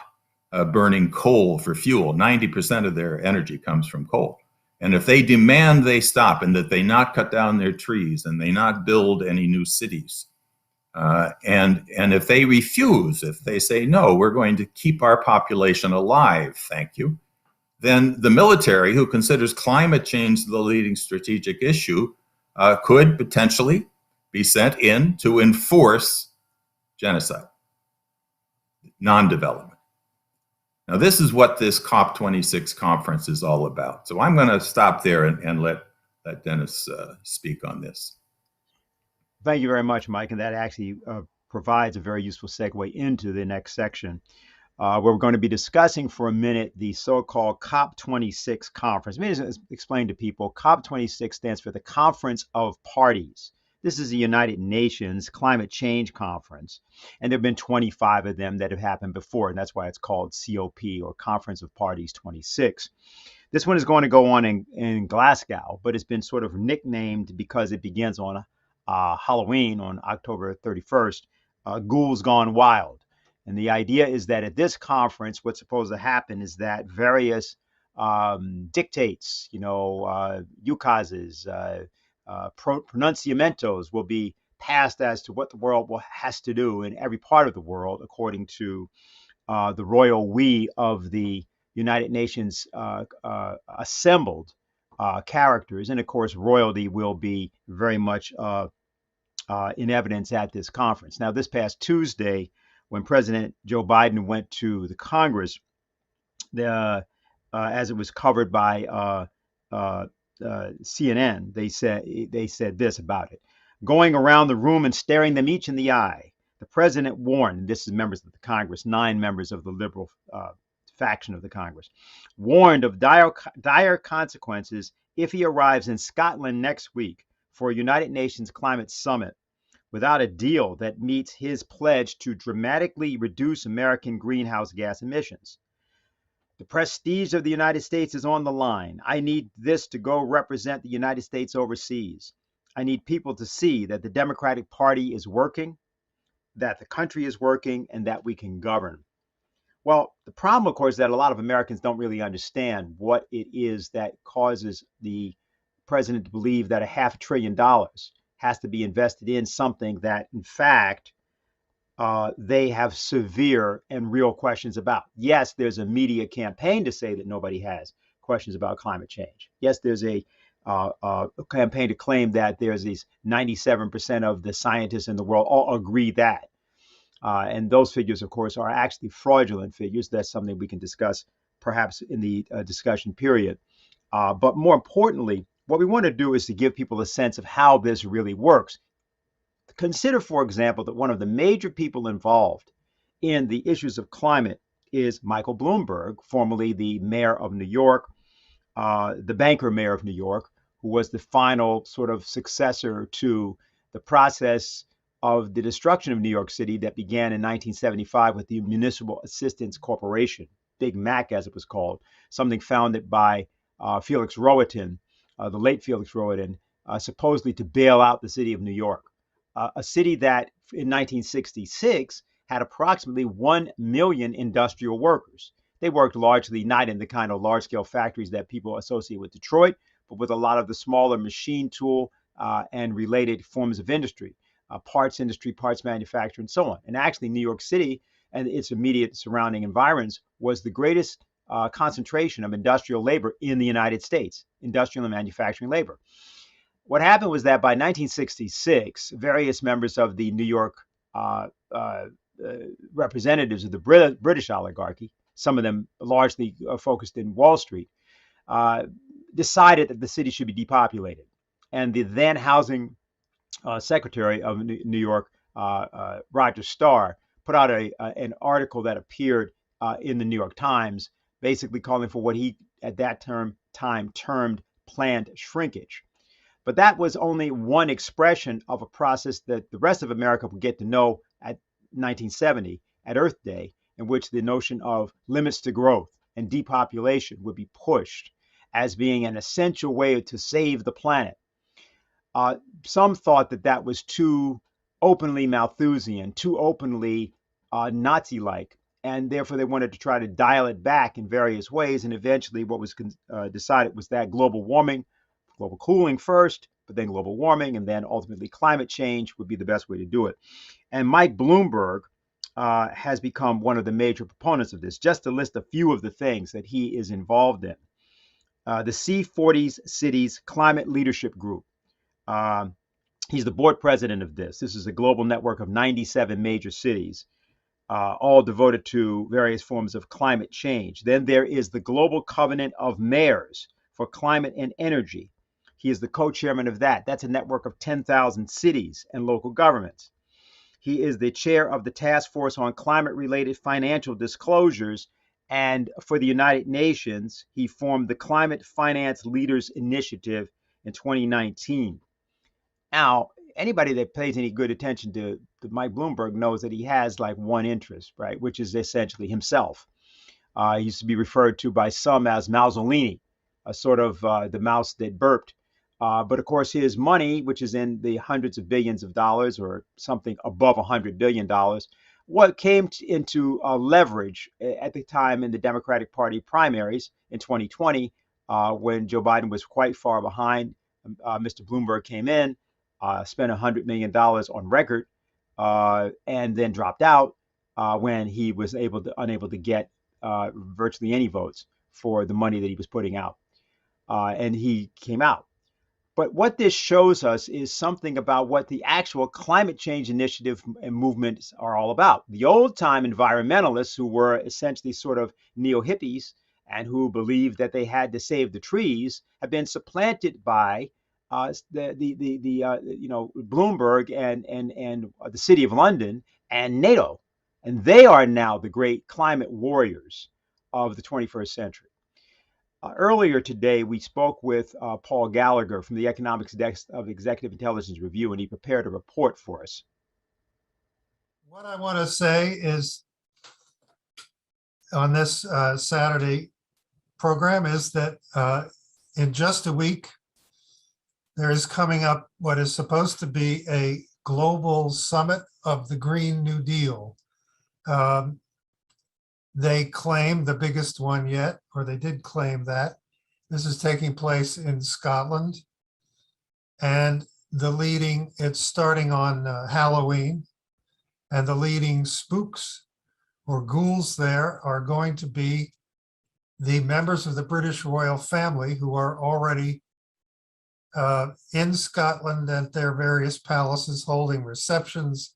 burning coal for fuel, 90% of their energy comes from coal. And if they demand they stop and that they not cut down their trees and they not build any new cities, and if they refuse, if they say, no, we're going to keep our population alive, thank you, then the military, who considers climate change the leading strategic issue, could potentially be sent in to enforce genocide, non-development. Now, this is what this COP26 conference is all about. So I'm going to stop there and let Dennis speak on this. Thank you very much, Mike. And that actually provides a very useful segue into the next section, where we're going to be discussing for a minute the so-called COP26 conference. Let me just explain to people, COP26 stands for the Conference of Parties. This is the United Nations Climate Change Conference, and there have been 25 of them that have happened before, and that's why it's called COP, or Conference of Parties 26. This one is going to go on in Glasgow, but it's been sort of nicknamed because it begins on Halloween on October 31st, Ghouls Gone Wild. And the idea is that at this conference, what's supposed to happen is that various dictates, ukases, pronunciamentos will be passed as to what the world has to do in every part of the world, according to the royal we of the United Nations assembled characters. And of course, royalty will be very much in evidence at this conference. Now, this past Tuesday, when President Joe Biden went to the Congress, as it was covered by CNN, they said this about it. Going around the room and staring them each in the eye, the president warned, and this is members of the Congress, 9 members of the liberal faction of the Congress, warned of dire consequences if he arrives in Scotland next week for a United Nations Climate Summit without a deal that meets his pledge to dramatically reduce American greenhouse gas emissions. The prestige of the United States is on the line. I need this to go represent the United States overseas. I need people to see that the Democratic Party is working, that the country is working, and that we can govern. Well, the problem, of course, is that a lot of Americans don't really understand what it is that causes the president to believe that $500 billion has to be invested in something that, in fact, they have severe and real questions about. Yes, there's a media campaign to say that nobody has questions about climate change. Yes, there's a campaign to claim that there's these 97% of the scientists in the world all agree that. And those figures, of course, are actually fraudulent figures. That's something we can discuss perhaps in the discussion period. But more importantly, what we want to do is to give people a sense of how this really works. Consider, for example, that one of the major people involved in the issues of climate is Michael Bloomberg, formerly the mayor of New York, the banker mayor of New York, who was the final sort of successor to the process of the destruction of New York City that began in 1975 with the Municipal Assistance Corporation, Big Mac as it was called, something founded by Felix Rohatyn, the late Felix Rohatyn, supposedly to bail out the city of New York. A city that in 1966 had approximately 1 million industrial workers. They worked largely not in the kind of large-scale factories that people associate with Detroit, but with a lot of the smaller machine tool and related forms of industry, parts industry, parts manufacture, and so on. And actually, New York City and its immediate surrounding environs was the greatest concentration of industrial labor in the United States, industrial and manufacturing labor. What happened was that by 1966, various members of the New York representatives of the British oligarchy, some of them largely focused in Wall Street, decided that the city should be depopulated. And the then housing secretary of New York, Roger Starr, put out an article that appeared in the New York Times, basically calling for what he at that time termed planned shrinkage. But that was only one expression of a process that the rest of America would get to know at 1970, at Earth Day, in which the notion of limits to growth and depopulation would be pushed as being an essential way to save the planet. Some thought that that was too openly Malthusian, too openly Nazi-like, and therefore they wanted to try to dial it back in various ways. And eventually what was decided was that global cooling first, but then global warming, and then ultimately climate change would be the best way to do it. And Mike Bloomberg has become one of the major proponents of this. Just to list a few of the things that he is involved in. The C40 Cities Climate Leadership Group. He's the board president of this. This is a global network of 97 major cities, all devoted to various forms of climate change. Then there is the Global Covenant of Mayors for Climate and Energy. He is the co-chairman of that. That's a network of 10,000 cities and local governments. He is the chair of the Task Force on Climate-Related Financial Disclosures. And for the United Nations, he formed the Climate Finance Leaders Initiative in 2019. Now, anybody that pays any good attention to Mike Bloomberg knows that he has like one interest, right, which is essentially himself. He used to be referred to by some as Mousolini, a sort of the mouse that burped. But of course, his money, which is in the hundreds of billions of dollars or something above $100 billion, what came into leverage at the time in the Democratic Party primaries in 2020, when Joe Biden was quite far behind. Mr. Bloomberg came in, spent $100 million on record, and then dropped out when he was unable to get virtually any votes for the money that he was putting out. And he came out. But what this shows us is something about what the actual climate change initiative and movements are all about. The old-time environmentalists, who were essentially sort of neo-hippies and who believed that they had to save the trees, have been supplanted by Bloomberg and the City of London and NATO, and they are now the great climate warriors of the 21st century. Earlier today, we spoke with Paul Gallagher from the Economics Desk of Executive Intelligence Review, and he prepared a report for us. What I want to say is on this Saturday program is that in just a week, there is coming up what is supposed to be a global summit of the Green New Deal. They claim the biggest one yet, or they did claim that. This is taking place in Scotland. And it's starting on Halloween. And the leading spooks or ghouls there are going to be the members of the British royal family who are already in Scotland at their various palaces holding receptions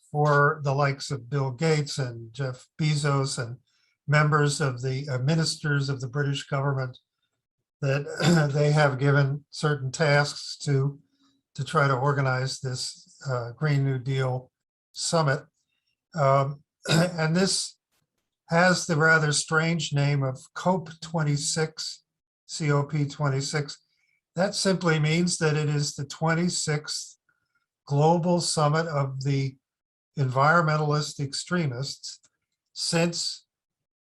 for the likes of Bill Gates and Jeff Bezos and members of the ministers of the British government that they have given certain tasks to try to organize this Green New Deal summit. And this has the rather strange name of COP26, COP26. That simply means that it is the 26th global summit of the environmentalist extremists since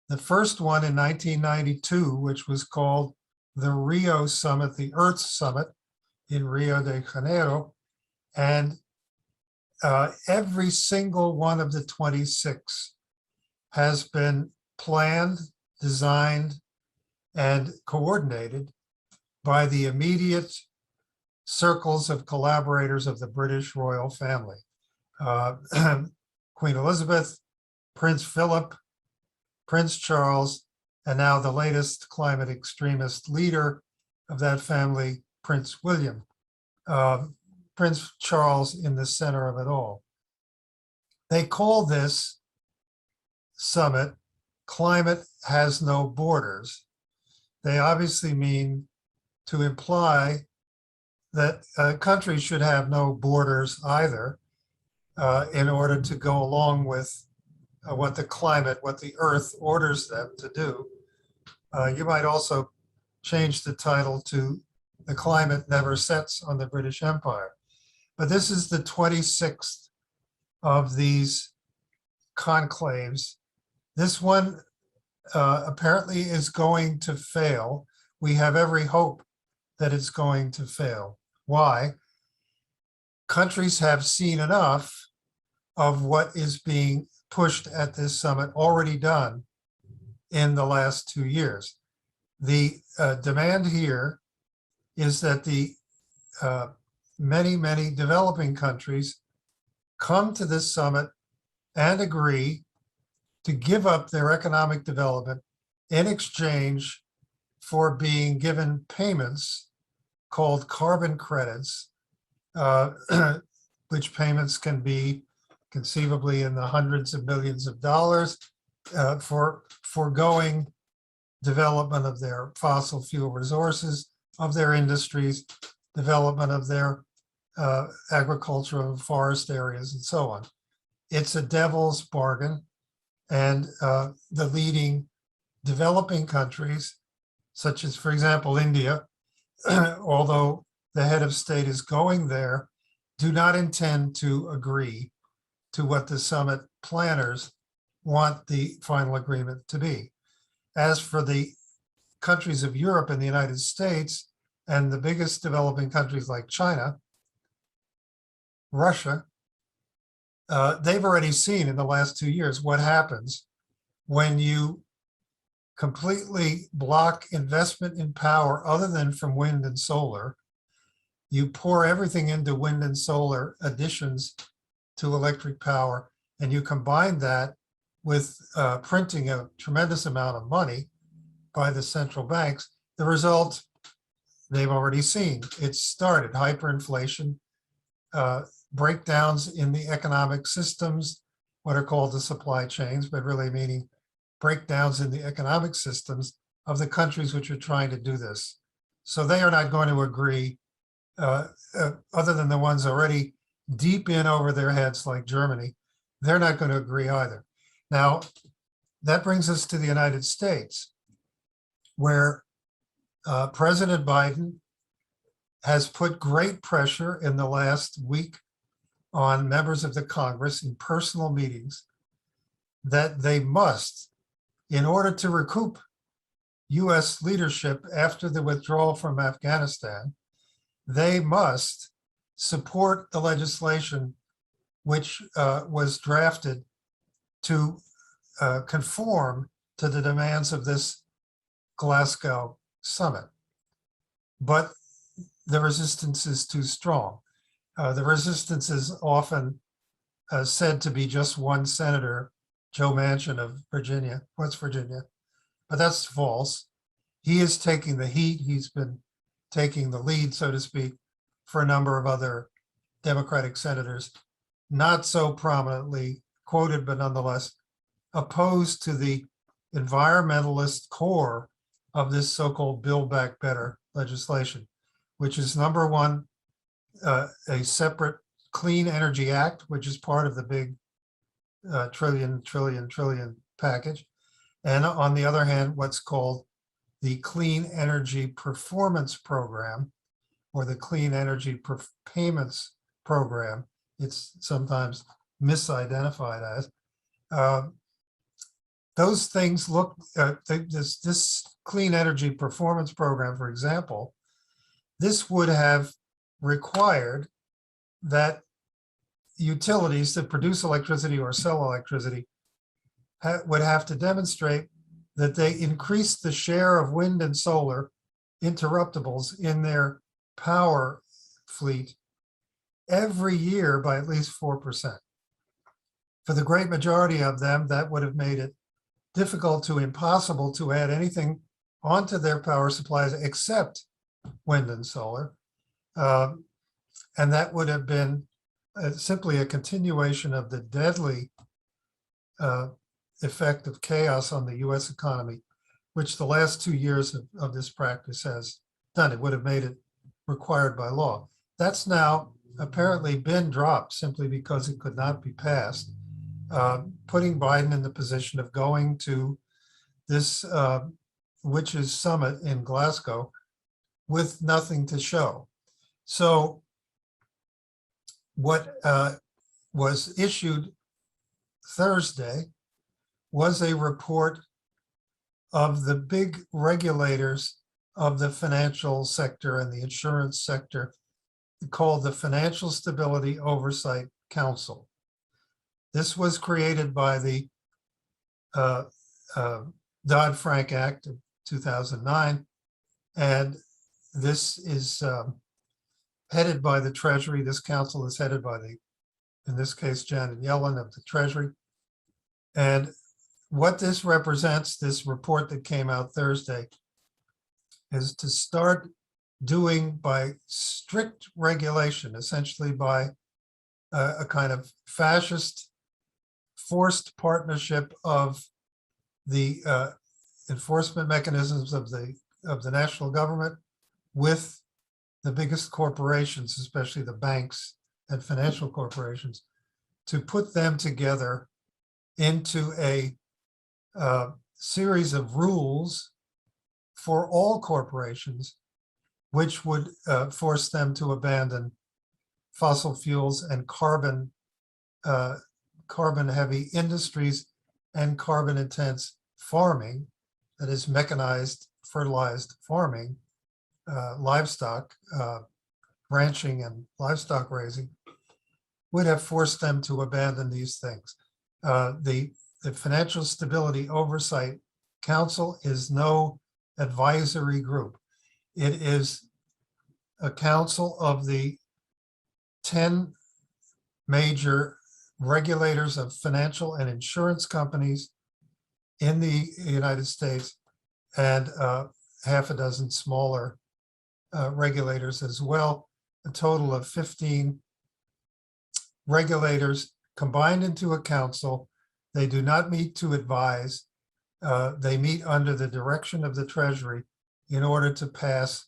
the first one in 1992, which was called the Rio Summit, the Earth Summit in Rio de Janeiro. And every single one of the 26 has been planned, designed, and coordinated by the immediate circles of collaborators of the British royal family. Queen Elizabeth, Prince Philip, Prince Charles, and now the latest climate extremist leader of that family, Prince William. Prince Charles in the center of it all. They call this summit Climate Has No Borders. They obviously mean to imply that countries should have no borders either in order to go along with what the earth orders them to do. You might also change the title to The Climate Never Sets on the British Empire. But this is the 26th of these conclaves. This one apparently is going to fail. We have every hope that it's going to fail. Why? Countries have seen enough of what is being pushed at this summit, already done in the last 2 years. The demand here is that the many developing countries come to this summit and agree to give up their economic development in exchange for being given payments called carbon credits, which payments can be conceivably in the hundreds of millions of dollars for foregoing development of their fossil fuel resources, of their industries, development of their agricultural and forest areas, and so on. It's a devil's bargain, and the leading developing countries, such as, for example, India, although the head of state is going there, do not intend to agree to what the summit planners want the final agreement to be. As for the countries of Europe and the United States, and the biggest developing countries like China, Russia, they've already seen in the last 2 years what happens when you completely block investment in power other than from wind and solar. You pour everything into wind and solar additions to electric power, and you combine that with printing a tremendous amount of money by the central banks. The result, they've already seen. It's started hyperinflation, breakdowns in the economic systems, what are called the supply chains, but really meaning breakdowns in the economic systems of the countries which are trying to do this. So they are not going to agree, other than the ones already deep in over their heads like Germany, they're not going to agree either. Now, that brings us to the United States. where President Biden has put great pressure in the last week on members of the Congress in personal meetings that they must, in order to recoup US leadership after the withdrawal from Afghanistan, they must support the legislation which was drafted to conform to the demands of this Glasgow summit. But the resistance is too strong. The resistance is often said to be just one senator, Joe Manchin of Virginia, West Virginia, but that's false. He is taking the heat. He's been taking the lead, so to speak, for a number of other Democratic senators, not so prominently quoted, but nonetheless opposed to the environmentalist core of this so-called Build Back Better legislation, which is number one, a separate Clean Energy Act, which is part of the big trillion package. And on the other hand, what's called the Clean Energy Performance Program, or the Clean Energy Payments Program, it's sometimes misidentified as. Those things look, this Clean Energy Performance Program, for example, this would have required that utilities that produce electricity or sell electricity would have to demonstrate that they increase the share of wind and solar interruptibles in their power fleet every year by at least 4%. For the great majority of them, that would have made it difficult to impossible to add anything onto their power supplies except wind and solar. And that would have been simply a continuation of the deadly effect of chaos on the US economy, which the last 2 years of this practice has done. It would have made it required by law. That's now apparently been dropped simply because it could not be passed, putting Biden in the position of going to this witches summit in Glasgow with nothing to show. So what was issued Thursday was a report of the big regulators of the financial sector and the insurance sector called the Financial Stability Oversight Council. This was created by the Dodd-Frank Act of 2009, and this is headed by the Treasury. This council is headed by in this case, Janet Yellen of the Treasury. And what this represents, this report that came out Thursday, is to start doing by strict regulation, essentially by a kind of fascist forced partnership of the enforcement mechanisms of the national government with the biggest corporations, especially the banks and financial corporations, to put them together into a series of rules for all corporations, which would force them to abandon fossil fuels and carbon-heavy industries and carbon-intense farming, that is mechanized, fertilized farming, livestock, ranching and livestock raising, would have forced them to abandon these things. The Financial Stability Oversight Council is no advisory group. It is a council of the 10 major regulators of financial and insurance companies in the United States, and half a dozen smaller regulators as well, a total of 15 regulators combined into a council. They do not meet to advise. They meet under the direction of the Treasury in order to pass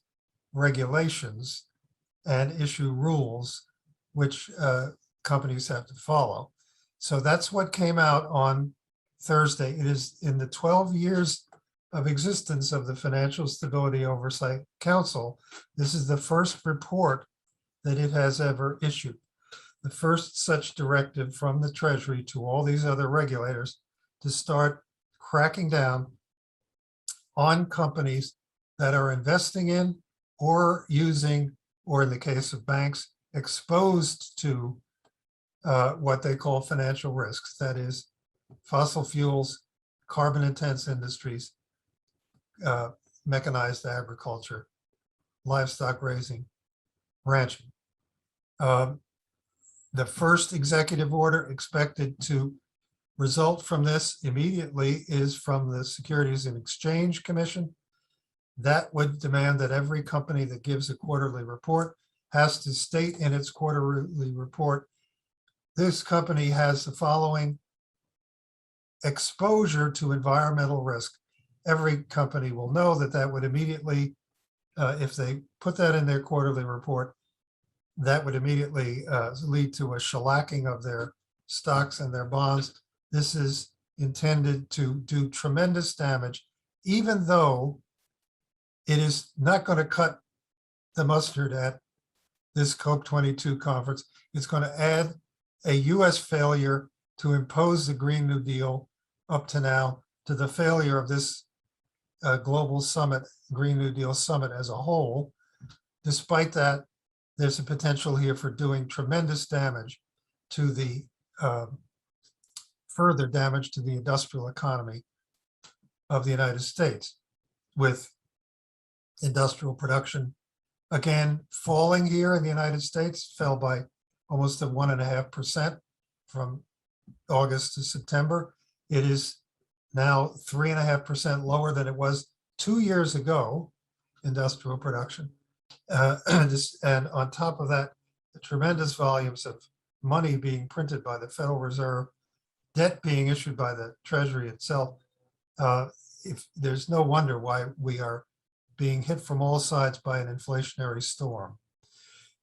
regulations and issue rules which companies have to follow. So that's what came out on Thursday. It is in the 12 years of existence of the Financial Stability Oversight Council. This is the first report that it has ever issued. The first such directive from the Treasury to all these other regulators to start cracking down on companies that are investing in or using, or in the case of banks, exposed to what they call financial risks. That is fossil fuels, carbon intense industries, mechanized agriculture, livestock raising, ranching. The first executive order expected to result from this immediately is from the Securities and Exchange Commission. That would demand that every company that gives a quarterly report has to state in its quarterly report, this company has the following exposure to environmental risk. Every company will know that that would immediately, if they put that in their quarterly report, that would immediately lead to a shellacking of their stocks and their bonds. This is intended to do tremendous damage, even though it is not going to cut the mustard at this COP22 conference. It's going to add a US failure to impose the Green New Deal up to now to the failure of this global summit, Green New Deal summit as a whole. Despite that, there's a potential here for doing tremendous damage to the further damage to the industrial economy of the United States, with industrial production again falling here in the United States, fell by almost 1.5% from August to September. It is now 3.5% lower than it was 2 years ago, industrial production. And on top of that, the tremendous volumes of money being printed by the Federal Reserve, debt being issued by the Treasury itself. If there's no wonder why we are being hit from all sides by an inflationary storm.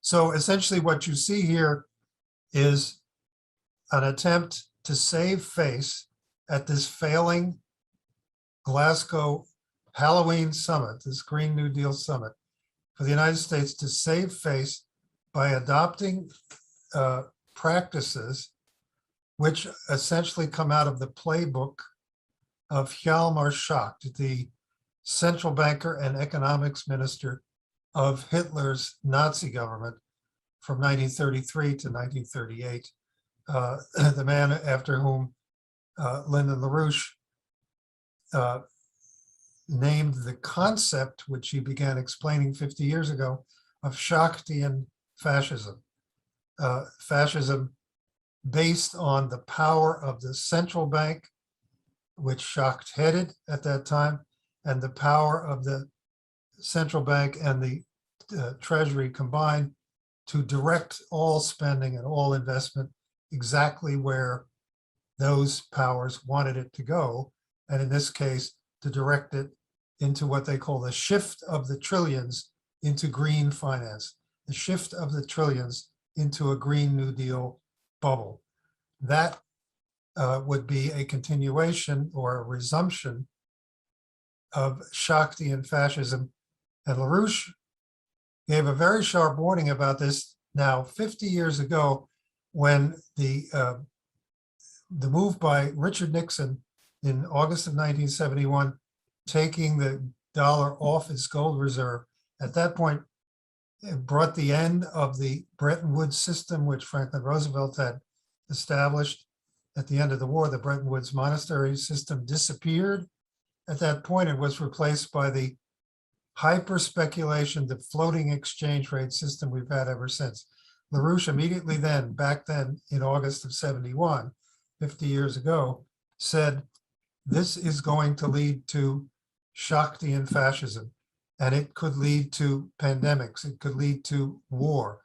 So essentially what you see here is an attempt to save face at this failing Glasgow Halloween summit, this Green New Deal summit, for the United States to save face by adopting practices which essentially come out of the playbook of Hjalmar Schacht, the central banker and economics minister of Hitler's Nazi government from 1933 to 1938, the man after whom Lyndon LaRouche named the concept, which he began explaining 50 years ago, of Schachtian fascism. Fascism based on the power of the central bank, which Schacht headed at that time, and the power of the central bank and the Treasury combined to direct all spending and all investment exactly where those powers wanted it to go. And in this case, to direct it into what they call the shift of the trillions into green finance, the shift of the trillions into a Green New Deal bubble. That would be a continuation or a resumption of Schachtian fascism. And LaRouche gave a very sharp warning about this now 50 years ago, when the move by Richard Nixon in August of 1971, taking the dollar off its gold reserve. At that point, it brought the end of the Bretton Woods system, which Franklin Roosevelt had established at the end of the war. The Bretton Woods monetary system disappeared at that point and was replaced by the hyper speculation, the floating exchange rate system we've had ever since. LaRouche immediately then, back then in August of 71, 50 years ago, said, this is going to lead to Schachtian fascism, and it could lead to pandemics. It could lead to war.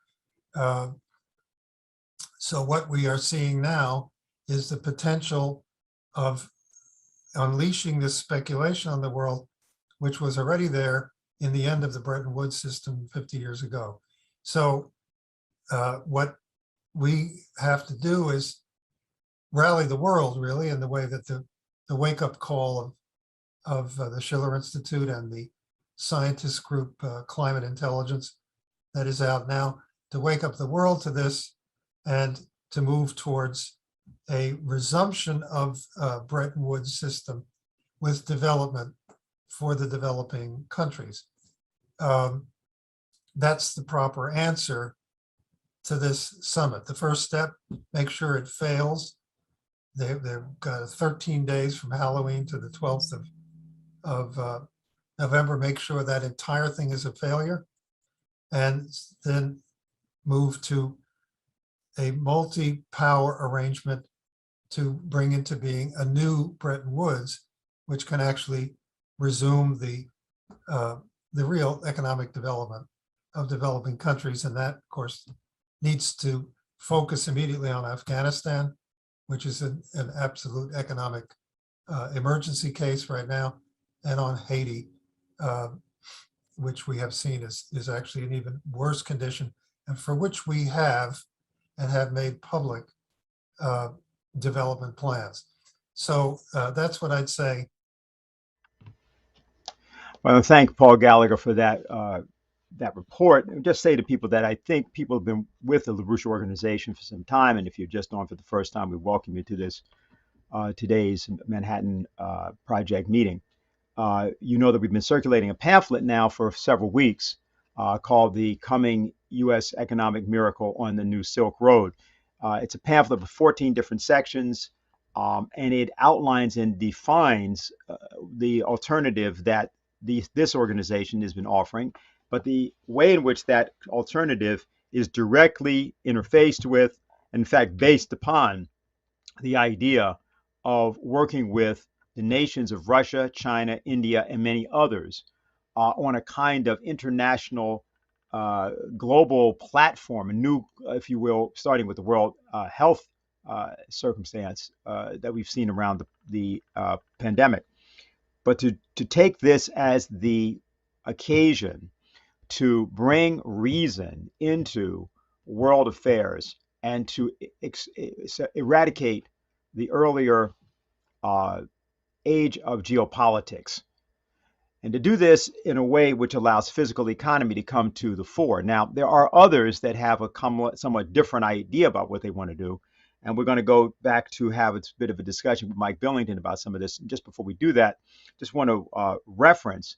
So what we are seeing now is the potential of unleashing this speculation on the world, which was already there in the end of the Bretton Woods system 50 years ago. So what we have to do is rally the world, really, in the way that the wake-up call of the Schiller Institute and the scientist group Climate Intelligence that is out now, to wake up the world to this and to move towards a resumption of Bretton Woods system with development for the developing countries. That's the proper answer to this summit. The first step, make sure it fails. They've got 13 days from Halloween to the 12th of November. Make sure that entire thing is a failure, and then move to a multi-power arrangement to bring into being a new Bretton Woods, which can actually resume the real economic development of developing countries. And that, of course, needs to focus immediately on Afghanistan, which is an absolute economic emergency case right now, and on Haiti, which we have seen is actually an even worse condition, and for which we have and have made public development plans. So that's what I'd say. Well, thank Paul Gallagher for that report. And just say to people that I think people have been with the LaRouche organization for some time, and if you're just on for the first time, we welcome you to this today's Manhattan Project meeting. You know that we've been circulating a pamphlet now for several weeks called The Coming U.S. Economic Miracle on the New Silk Road. It's a pamphlet with 14 different sections, and it outlines and defines the alternative that this organization has been offering, but the way in which that alternative is directly interfaced with, in fact, based upon the idea of working with the nations of Russia, China, India, and many others on a kind of international global platform, a new, if you will, starting with the World Health circumstance that we've seen around the pandemic. But to take this as the occasion to bring reason into world affairs and to eradicate the earlier age of geopolitics, and to do this in a way which allows physical economy to come to the fore. Now, there are others that have a somewhat different idea about what they want to do, and we're going to go back to have a bit of a discussion with Mike Billington about some of this. And just before we do that, just want to reference,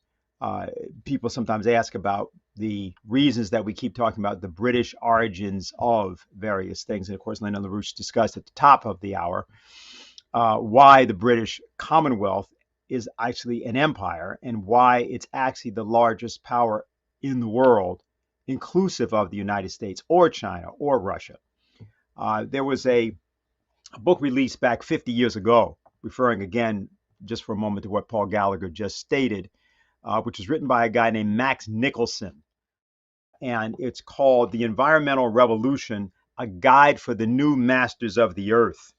people sometimes ask about the reasons that we keep talking about the British origins of various things. And of course, Lena LaRouche discussed at the top of the hour why the British Commonwealth is actually an empire and why it's actually the largest power in the world, inclusive of the United States or China or Russia. There was a book released back 50 years ago, referring again, just for a moment, to what Paul Gallagher just stated, which was written by a guy named Max Nicholson. And it's called The Environmental Revolution, A Guide for the New Masters of the Earth.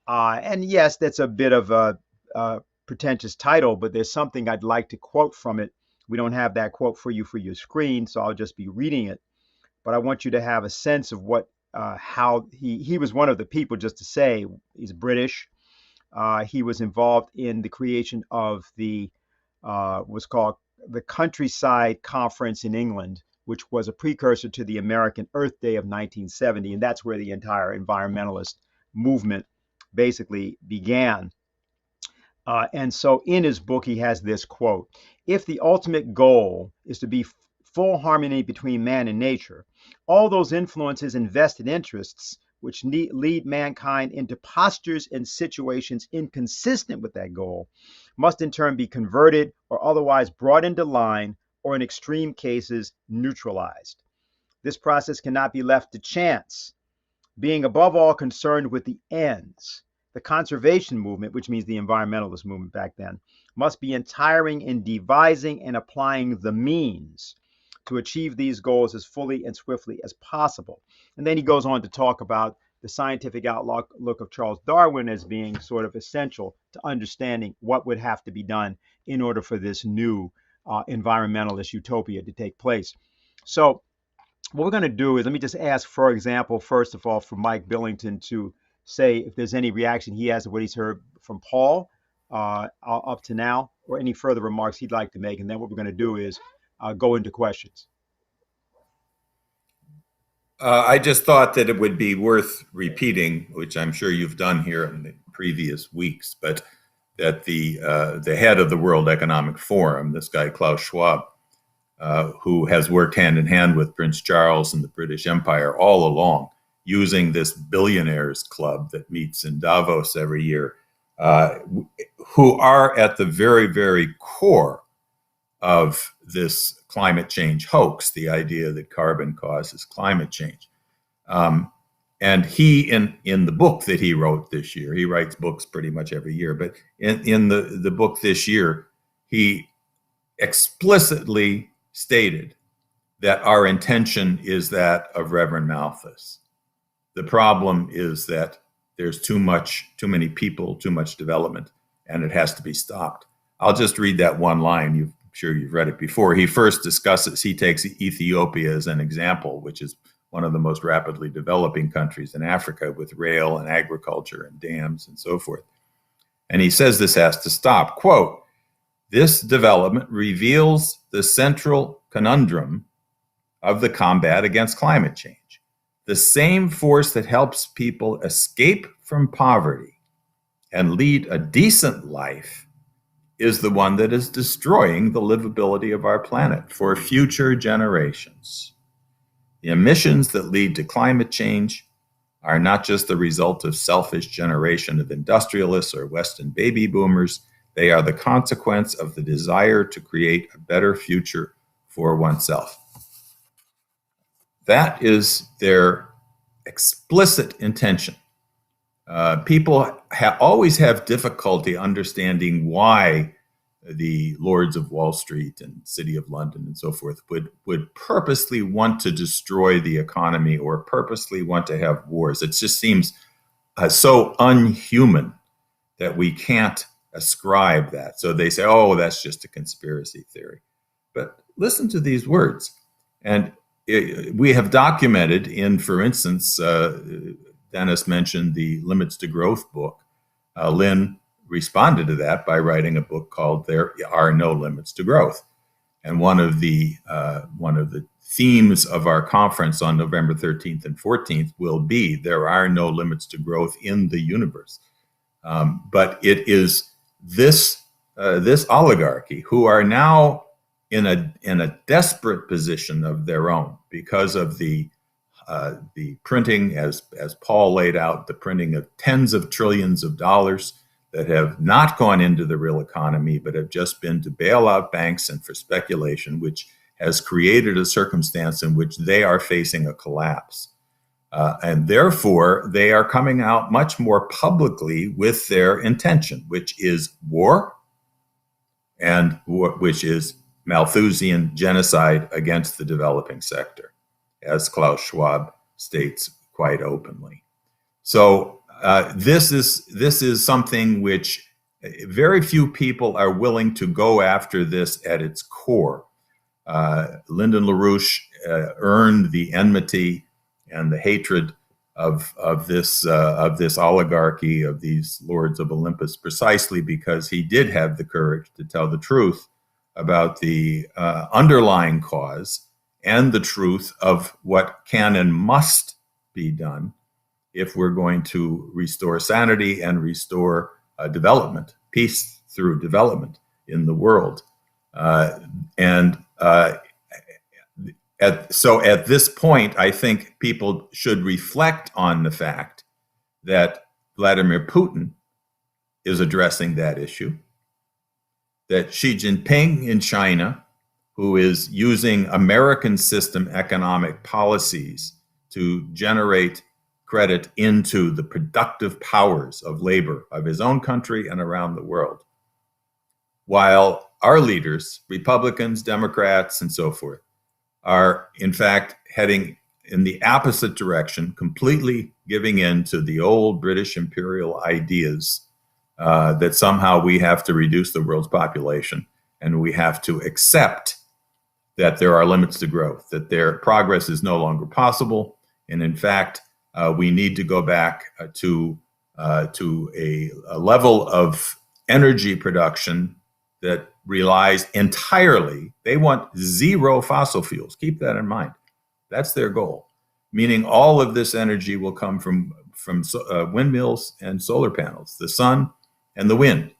And yes, that's a bit of a pretentious title, but there's something I'd like to quote from it. We don't have that quote for you for your screen, so I'll just be reading it. But I want you to have a sense of what, how he was one of the people, just to say, he's British. He was involved in the creation of the what's called the Countryside Conference in England, which was a precursor to the American Earth Day of 1970, and that's where the entire environmentalist movement basically began. And so in his book, he has this quote: "If the ultimate goal is to be full harmony between man and nature, all those influences and vested interests which lead mankind into postures and situations inconsistent with that goal must in turn be converted or otherwise brought into line, or in extreme cases neutralized. This process cannot be left to chance, being above all concerned with the ends. The conservation movement, which means the environmentalist movement back then, must be untiring in devising and applying the means to achieve these goals as fully and swiftly as possible." And then he goes on to talk about the scientific outlook of Charles Darwin as being sort of essential to understanding what would have to be done in order for this new environmentalist utopia to take place. So what we're going to do is, let me just ask, for example, first of all, for Mike Billington to say if there's any reaction he has to what he's heard from Paul, up to now, or any further remarks he'd like to make. And then what we're going to do is go into questions. I just thought that it would be worth repeating, which I'm sure you've done here in the previous weeks, but that the head of the World Economic Forum, this guy Klaus Schwab, who has worked hand in hand with Prince Charles and the British Empire all along, using this billionaires club that meets in Davos every year, who are at the very, very core of this climate change hoax, the idea that carbon causes climate change. And he, in the book that he wrote this year, he writes books pretty much every year, but in the book this year, he explicitly stated that our intention is that of Reverend Malthus. The problem is that there's too many people, too much development, and it has to be stopped. I'll just read that one line. I'm sure you've read it before. He first he takes Ethiopia as an example, which is one of the most rapidly developing countries in Africa with rail and agriculture and dams and so forth. And he says this has to stop. Quote, "This development reveals the central conundrum of the combat against climate change. The same force that helps people escape from poverty and lead a decent life is the one that is destroying the livability of our planet for future generations. The emissions that lead to climate change are not just the result of selfish generation of industrialists or Western baby boomers. They are the consequence of the desire to create a better future for oneself." That is their explicit intention. People always have difficulty understanding why the lords of Wall Street and City of London and so forth would purposely want to destroy the economy or purposely want to have wars. It just seems so unhuman that we can't ascribe that. So they say, oh, that's just a conspiracy theory. But listen to these words. And we have documented in, for instance, Dennis mentioned the Limits to Growth book. Lynn responded to that by writing a book called "There Are No Limits to Growth." And one of the themes of our conference on November 13th and 14th will be "There are no limits to growth in the universe." But it is this oligarchy who are now in a desperate position of their own because of the printing, as Paul laid out, the printing of tens of trillions of dollars that have not gone into the real economy, but have just been to bail out banks and for speculation, which has created a circumstance in which they are facing a collapse. And therefore, they are coming out much more publicly with their intention, which is war, and which is Malthusian genocide against the developing sector, as Klaus Schwab states quite openly. So this is something which very few people are willing to go after this at its core. Lyndon LaRouche earned the enmity and the hatred of this oligarchy, of these lords of Olympus, precisely because he did have the courage to tell the truth about the underlying cause and the truth of what can and must be done if we're going to restore sanity and restore development, peace through development in the world. So at this point, I think people should reflect on the fact that Vladimir Putin is addressing that issue, that Xi Jinping in China, who is using American system economic policies to generate credit into the productive powers of labor of his own country and around the world, while our leaders, Republicans, Democrats, and so forth, are in fact heading in the opposite direction, completely giving in to the old British imperial ideas that somehow we have to reduce the world's population and we have to accept that there are limits to growth, that their progress is no longer possible. And in fact, we need to go back to a level of energy production that relies entirely, they want zero fossil fuels. Keep that in mind. That's their goal, meaning all of this energy will come from windmills and solar panels, the sun and the wind,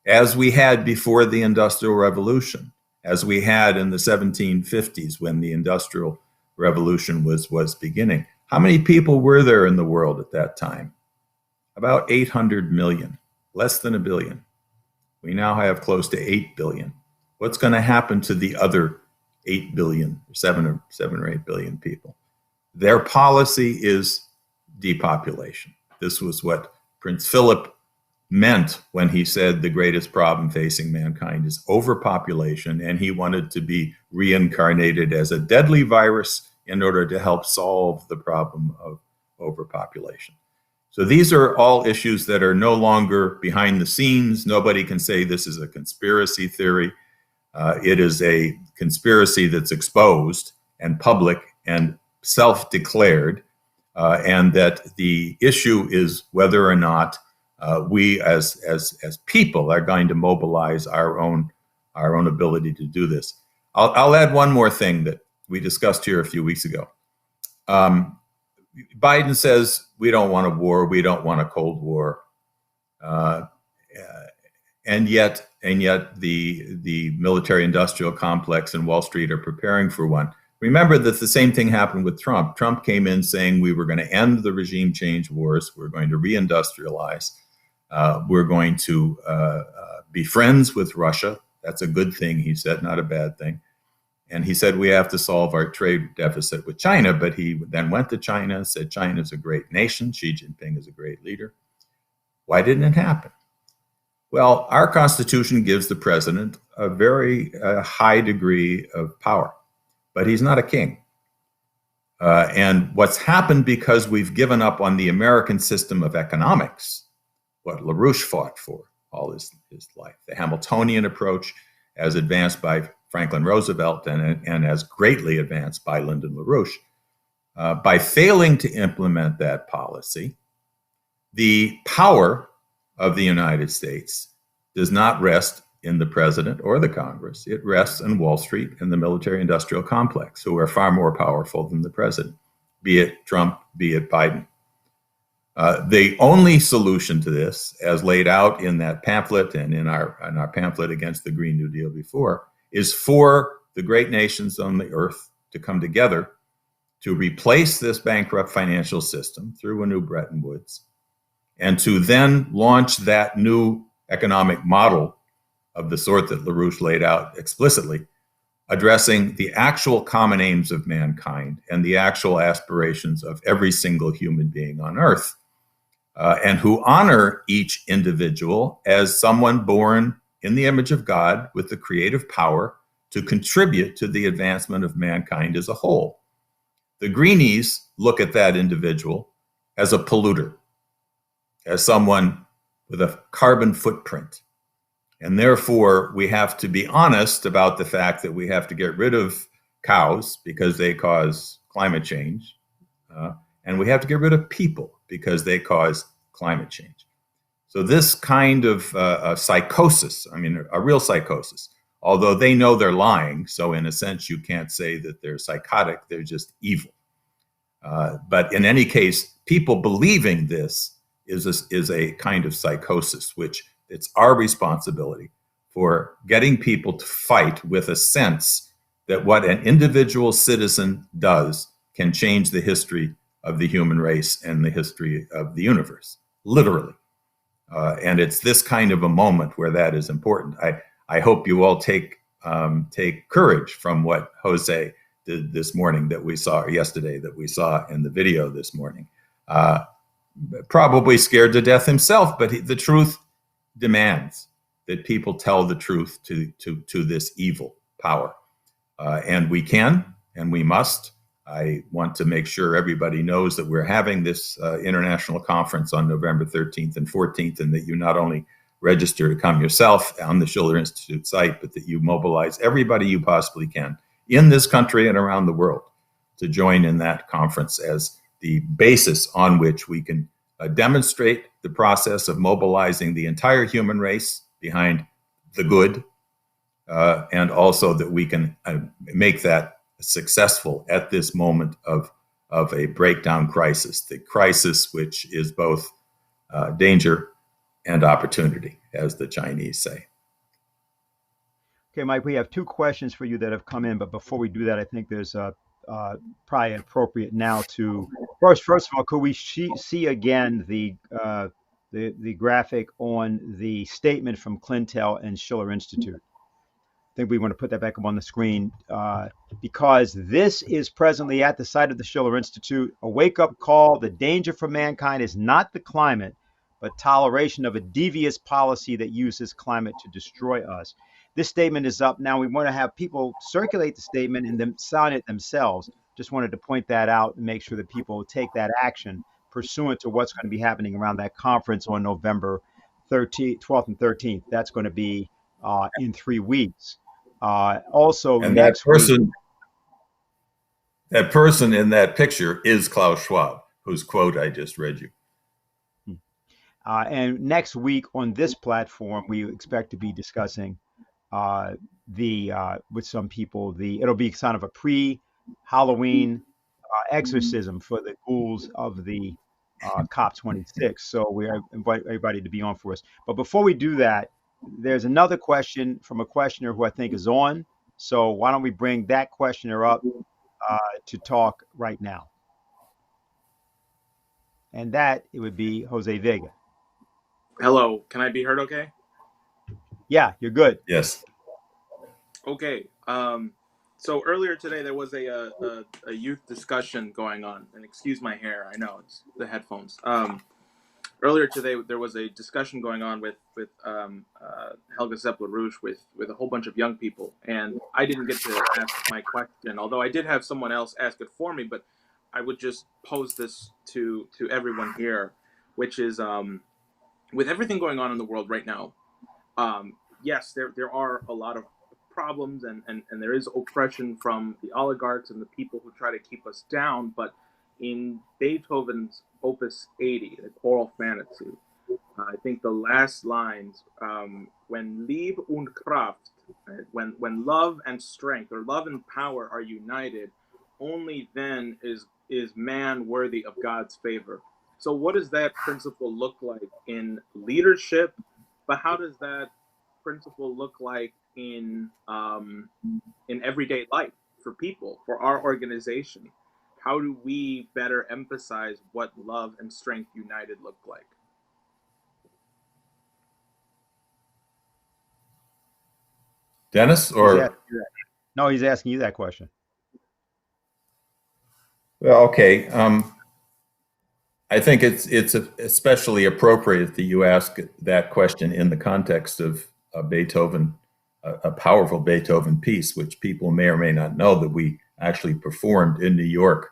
as we had before the Industrial Revolution, as we had in the 1750s when the Industrial Revolution was beginning. How many people were there in the world at that time? About 800 million, less than a billion. We now have close to 8 billion. What's going to happen to the other 8 billion, 7 or 8 billion people? Their policy is depopulation. This was what Prince Phillip meant when he said the greatest problem facing mankind is overpopulation, and he wanted to be reincarnated as a deadly virus in order to help solve the problem of overpopulation. So these are all issues that are no longer behind the scenes. Nobody can say this is a conspiracy theory. It is a conspiracy that's exposed and public and self-declared, and that the issue is whether or not we as people are going to mobilize our own ability to do this. I'll add one more thing that we discussed here a few weeks ago. Biden says we don't want a war, we don't want a Cold War, and yet the military-industrial complex and Wall Street are preparing for one. Remember that the same thing happened with Trump. Trump came in saying we were going to end the regime change wars, we're going to reindustrialize, we're going to be friends with Russia. That's a good thing, he said, not a bad thing. And he said we have to solve our trade deficit with China, but he then went to China and said China's a great nation, Xi Jinping is a great leader. Why didn't it happen? Well, our Constitution gives the president a very high degree of power, but he's not a king. And what's happened because we've given up on the American system of economics, what LaRouche fought for all his life, the Hamiltonian approach as advanced by Franklin Roosevelt and as greatly advanced by Lyndon LaRouche. By failing to implement that policy, the power of the United States does not rest in the president or the Congress. It rests in Wall Street and the military-industrial complex, who are far more powerful than the president, be it Trump, be it Biden. The only solution to this, as laid out in that pamphlet and in our pamphlet against the Green New Deal before, is for the great nations on the earth to come together to replace this bankrupt financial system through a new Bretton Woods, and to then launch that new economic model of the sort that LaRouche laid out explicitly, addressing the actual common aims of mankind and the actual aspirations of every single human being on earth, and who honor each individual as someone born in the image of God with the creative power to contribute to the advancement of mankind as a whole. The Greenies look at that individual as a polluter, as someone with a carbon footprint. And therefore, we have to be honest about the fact that we have to get rid of cows because they cause climate change. And we have to get rid of people because they cause climate change. So this kind of psychosis, I mean, a real psychosis, although they know they're lying, so in a sense, you can't say that they're psychotic, they're just evil. But in any case, people believing this is a kind of psychosis, which it's our responsibility for getting people to fight with a sense that what an individual citizen does can change the history of the human race and the history of the universe, literally. And it's this kind of a moment where that is important. I hope you all take courage from what Jose did this morning that we saw, or yesterday that we saw in the video this morning. Probably scared to death himself, but the truth demands that people tell the truth to this evil power. And we can, and we must. I want to make sure everybody knows that we're having this international conference on November 13th and 14th, and that you not only register to come yourself on the Schiller Institute site, but that you mobilize everybody you possibly can in this country and around the world to join in that conference as the basis on which we can demonstrate the process of mobilizing the entire human race behind the good, and also that we can make that successful at this moment of a breakdown crisis, the crisis which is both danger and opportunity, as the Chinese say. Okay, Mike, we have two questions for you that have come in, but before we do that, I think there's probably appropriate now to first of all, could we see again the graphic on the statement from Clintel and Schiller Institute? I think we want to put that back up on the screen because this is presently at the site of the Schiller Institute, a wake-up call. The danger for mankind is not the climate, but toleration of a devious policy that uses climate to destroy us. This statement is up now. We want to have people circulate the statement and then sign it themselves. Just wanted to point that out and make sure that people take that action pursuant to what's going to be happening around that conference on November 12th and 13th. That's going to be in 3 weeks. Also, and next week, that person in that picture is Klaus Schwab, whose quote I just read you. And next week on this platform, we expect to be discussing with some people, it'll be kind of a pre-Halloween exorcism for the ghouls of the COP26. So we invite everybody to be on for us. But before we do that, there's another question from a questioner who I think is on. So why don't we bring that questioner up to talk right now? And that it would be Jose Vega. Hello, can I be heard okay? Yeah, you're good. Yes. Okay. So earlier today there was a youth discussion going on, and excuse my hair, I know it's the headphones. Earlier today there was a discussion going on with Helga Zeppler-Rouge with a whole bunch of young people, and I didn't get to ask my question, although I did have someone else ask it for me. But I would just pose this to everyone here, which is with everything going on in the world right now, yes, there are a lot of problems and there is oppression from the oligarchs and the people who try to keep us down. But in Beethoven's Opus 80, the Choral Fantasy, I think the last lines, when Liebe und Kraft, when love and strength, or love and power are united, only then is man worthy of God's favor. So what does that principle look like in leadership? But how does that principle look like in everyday life for people, for our organization? How do we better emphasize what love and strength united look like? Dennis, or? No, he's asking you that question. Well, okay. I think it's especially appropriate that you ask that question in the context of Beethoven, a powerful Beethoven piece, which people may or may not know that we actually performed in New York.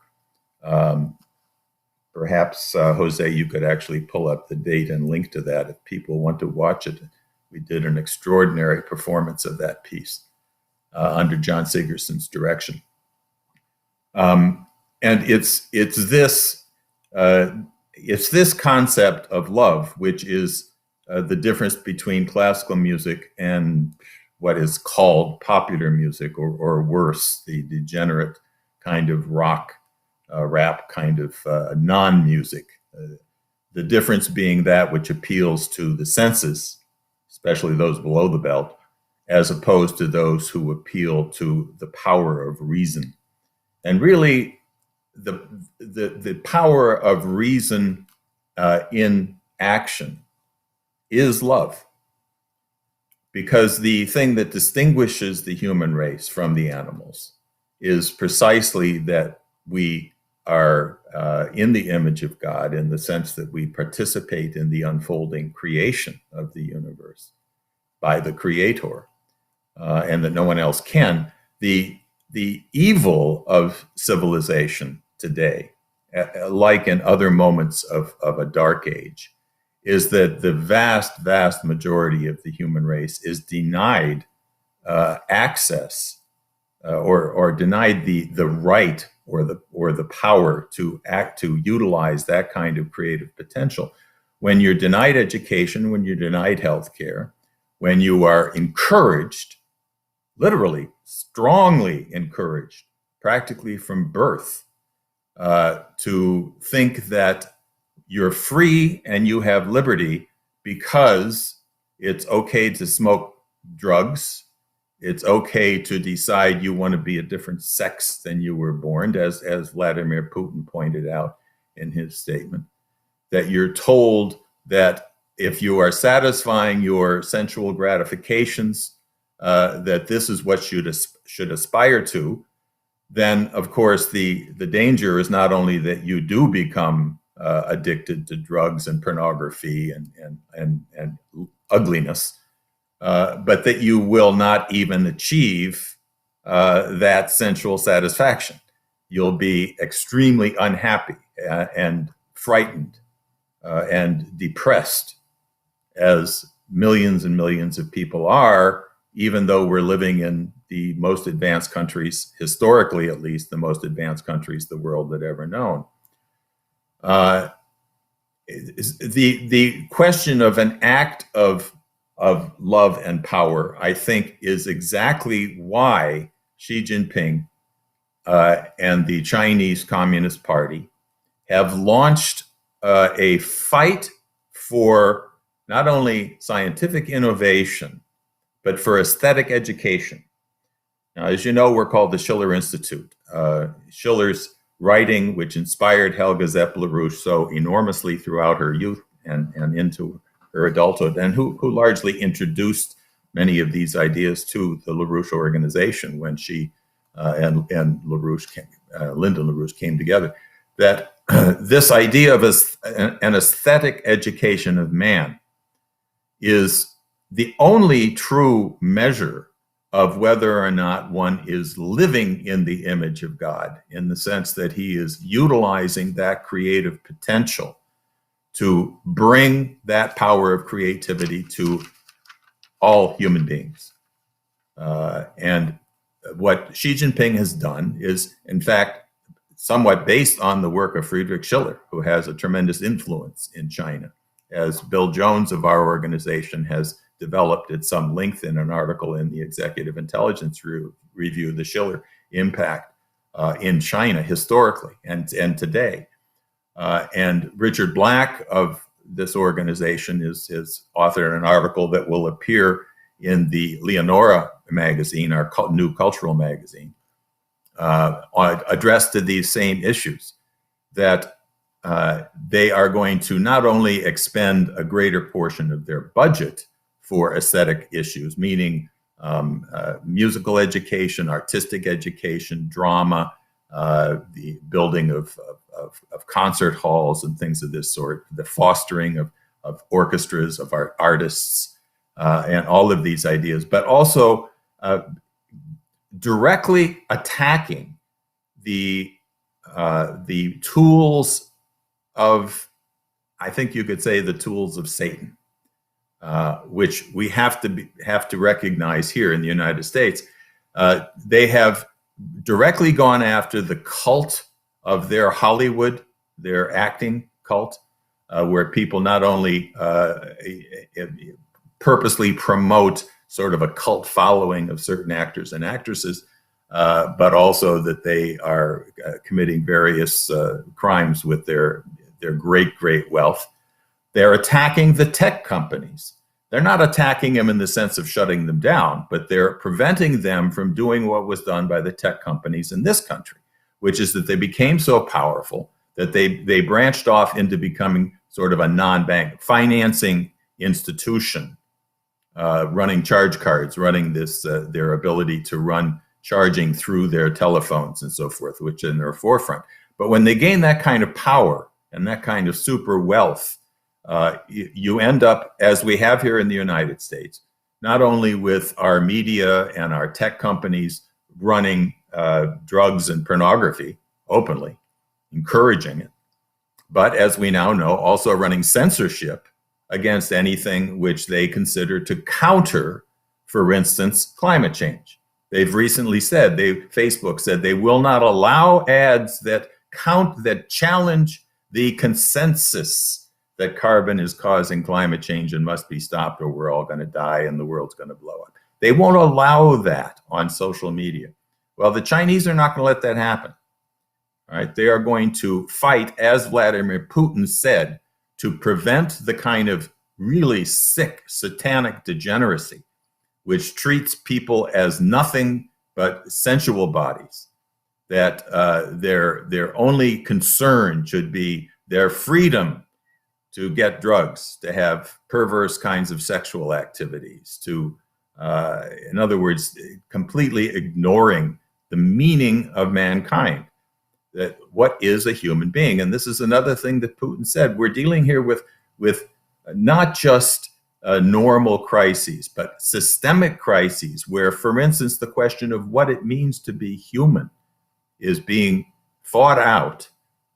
Perhaps, Jose, you could actually pull up the date and link to that if people want to watch it. We did an extraordinary performance of that piece under John Sigerson's direction. And it's this concept of love, which is the difference between classical music and what is called popular music, or worse, the degenerate kind of rock, rap kind of non-music. The difference being that which appeals to the senses, especially those below the belt, as opposed to those who appeal to the power of reason. And really, the power of reason in action is love. Because the thing that distinguishes the human race from the animals is precisely that we are in the image of God, in the sense that we participate in the unfolding creation of the universe by the Creator, and that no one else can. The evil of civilization today, like in other moments of a dark age, is that the vast majority of the human race is denied access or denied the right or the power to utilize that kind of creative potential. When you're denied education, when you're denied health care, when you are encouraged, literally strongly encouraged, practically from birth, to think that you're free and you have liberty because it's okay to smoke drugs, it's okay to decide you want to be a different sex than you were born, as Vladimir Putin pointed out in his statement, that you're told that if you are satisfying your sensual gratifications, that this is what you should aspire to, then of course the danger is not only that you do become addicted to drugs and pornography and ugliness, but that you will not even achieve that sensual satisfaction. You'll be extremely unhappy and frightened and depressed, as millions and millions of people are, even though we're living in the most advanced countries, historically at least, the most advanced countries the world had ever known. The question of an act of love and power, I think, is exactly why Xi Jinping and the Chinese Communist Party have launched a fight for not only scientific innovation, but for aesthetic education. Now, as you know, we're called the Schiller Institute. Schiller's writing, which inspired Helga Zepp LaRouche so enormously throughout her youth and into her adulthood, and who largely introduced many of these ideas to the LaRouche organization when she and Lyndon LaRouche came together, that this idea of an aesthetic education of man is the only true measure of whether or not one is living in the image of God, in the sense that he is utilizing that creative potential to bring that power of creativity to all human beings. And what Xi Jinping has done is, in fact, somewhat based on the work of Friedrich Schiller, who has a tremendous influence in China, as Bill Jones of our organization has developed at some length in an article in the Executive Intelligence Review, the Schiller impact in China historically and today. And Richard Black of this organization has authored an article that will appear in the Leonora magazine, our new cultural magazine, addressed to these same issues, that they are going to not only expend a greater portion of their budget for aesthetic issues, meaning musical education, artistic education, drama, the building of concert halls and things of this sort, the fostering of orchestras, of artists, and all of these ideas, but also directly attacking the tools of, I think you could say, the tools of Satan, which we have to recognize here in the United States. They have directly gone after the cult of their Hollywood, their acting cult, where people not only purposely promote sort of a cult following of certain actors and actresses, but also that they are committing various crimes with their great wealth. They're attacking the tech companies. They're not attacking them in the sense of shutting them down, but they're preventing them from doing what was done by the tech companies in this country, which is that they became so powerful that they branched off into becoming sort of a non-bank financing institution, running charge cards, running this their ability to run charging through their telephones and so forth, which is in their forefront. But when they gain that kind of power and that kind of super wealth, you end up, as we have here in the United States, not only with our media and our tech companies running drugs and pornography openly, encouraging it, but as we now know, also running censorship against anything which they consider to counter, for instance, climate change. They've recently said, Facebook said they will not allow ads that challenge the consensus that carbon is causing climate change and must be stopped or we're all going to die and the world's going to blow up. They won't allow that on social media. Well, the Chinese are not going to let that happen. All right, they are going to fight, as Vladimir Putin said, to prevent the kind of really sick, satanic degeneracy which treats people as nothing but sensual bodies, that their only concern should be their freedom to get drugs, to have perverse kinds of sexual activities, to, in other words, completely ignoring the meaning of mankind, that what is a human being. And this is another thing that Putin said. We're dealing here with not just normal crises, but systemic crises where, for instance, the question of what it means to be human is being fought out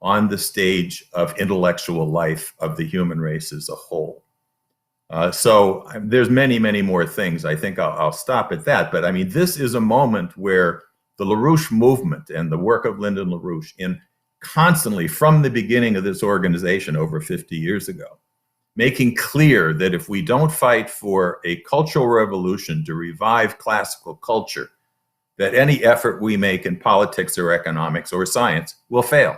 on the stage of intellectual life of the human race as a whole. So there's many, many more things. I think I'll stop at that. But I mean, this is a moment where the LaRouche movement and the work of Lyndon LaRouche in constantly from the beginning of this organization over 50 years ago, making clear that if we don't fight for a cultural revolution to revive classical culture, that any effort we make in politics or economics or science will fail.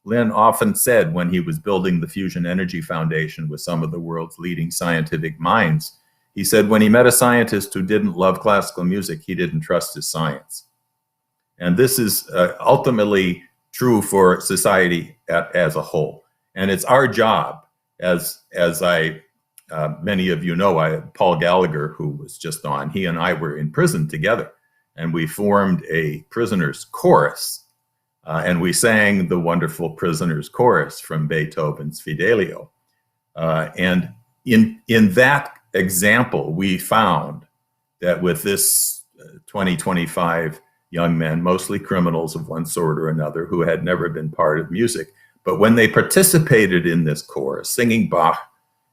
Lynn often said when he was building the Fusion Energy Foundation with some of the world's leading scientific minds, he said when he met a scientist who didn't love classical music, he didn't trust his science. And this is ultimately true for society as a whole. And it's our job, as many of you know, Paul Gallagher, who was just on, he and I were in prison together, and we formed a prisoners' chorus, and we sang the wonderful prisoners' chorus from Beethoven's Fidelio. And in that example, we found that with this 25 young men, mostly criminals of one sort or another, who had never been part of music, but when they participated in this chorus, singing Bach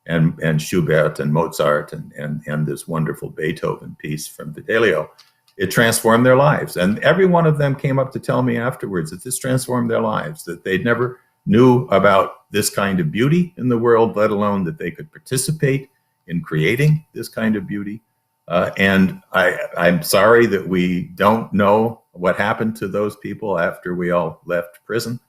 and Schubert and Mozart and this wonderful Beethoven piece from Fidelio, it transformed their lives. And every one of them came up to tell me afterwards that this transformed their lives, that they'd never knew about this kind of beauty in the world, let alone that they could participate in creating this kind of beauty. And I'm sorry that we don't know what happened to those people after we all left prison,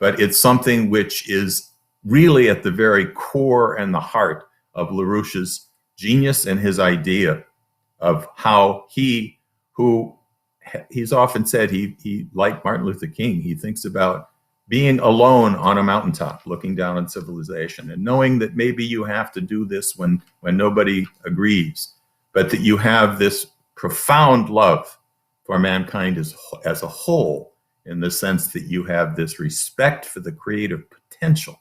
but it's something which is really at the very core and the heart of LaRouche's genius and his idea of how he's often said he like Martin Luther King, he thinks about being alone on a mountaintop, looking down on civilization and knowing that maybe you have to do this when nobody agrees, but that you have this profound love for mankind as a whole, in the sense that you have this respect for the creative potential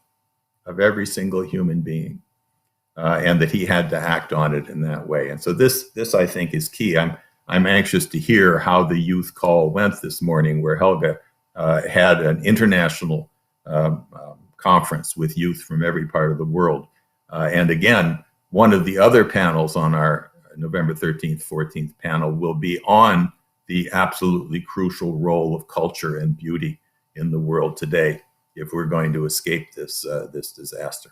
of every single human being, and that he had to act on it in that way. And so this I think is key. I'm anxious to hear how the youth call went this morning, where Helga had an international conference with youth from every part of the world. And again, one of the other panels on our November 13th, 14th panel will be on the absolutely crucial role of culture and beauty in the world today if we're going to escape this disaster.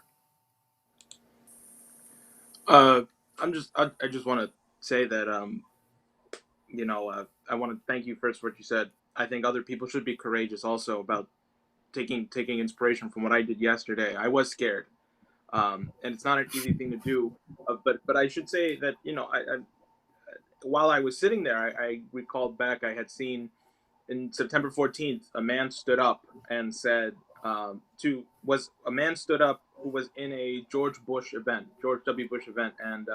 I just want to say that I want to thank you first for what you said. I think other people should be courageous also about taking inspiration from what I did yesterday. I was scared, and it's not an easy thing to do. But I should say that I while I was sitting there, I recalled back I had seen in September 14th a man stood up and said who was in a George W. Bush event, and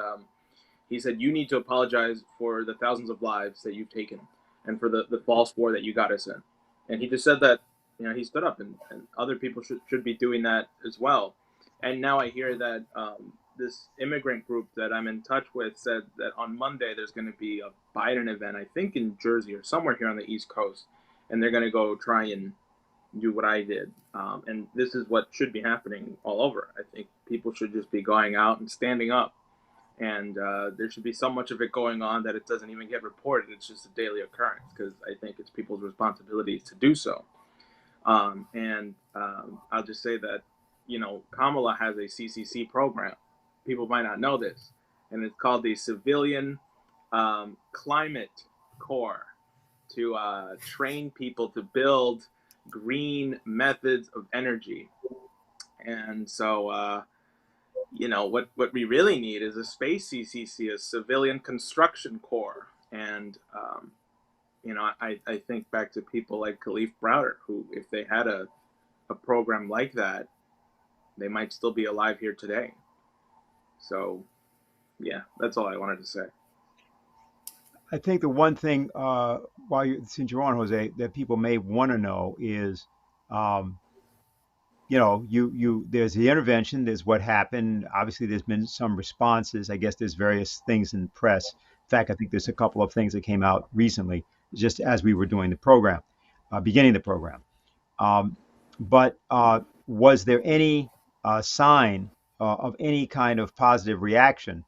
he said, you need to apologize for the thousands of lives that you've taken and for the false war that you got us in. And he just said that, he stood up, and other people should be doing that as well. And now I hear that this immigrant group that I'm in touch with said that on Monday there's going to be a Biden event, I think in Jersey or somewhere here on the East Coast, and they're going to go try and do what I did. And this is what should be happening all over. I think people should just be going out and standing up And there should be so much of it going on that it doesn't even get reported. It's just a daily occurrence, because I think it's people's responsibility to do so. I'll just say that, Kamala has a CCC program. People might not know this, and it's called the Civilian Climate Corps, to train people to build green methods of energy. And so, what we really need is a space CCC, a Civilian Construction Corps. And, I think back to people like Khalif Browder, who, if they had a program like that, they might still be alive here today. So, yeah, that's all I wanted to say. I think the one thing, since you're on, Jose, that people may want to know is, there's the intervention, there's what happened. Obviously, there's been some responses. I guess there's various things in the press. In fact, I think there's a couple of things that came out recently, just as we were doing the program, beginning the program. But was there any sign of any kind of positive reaction?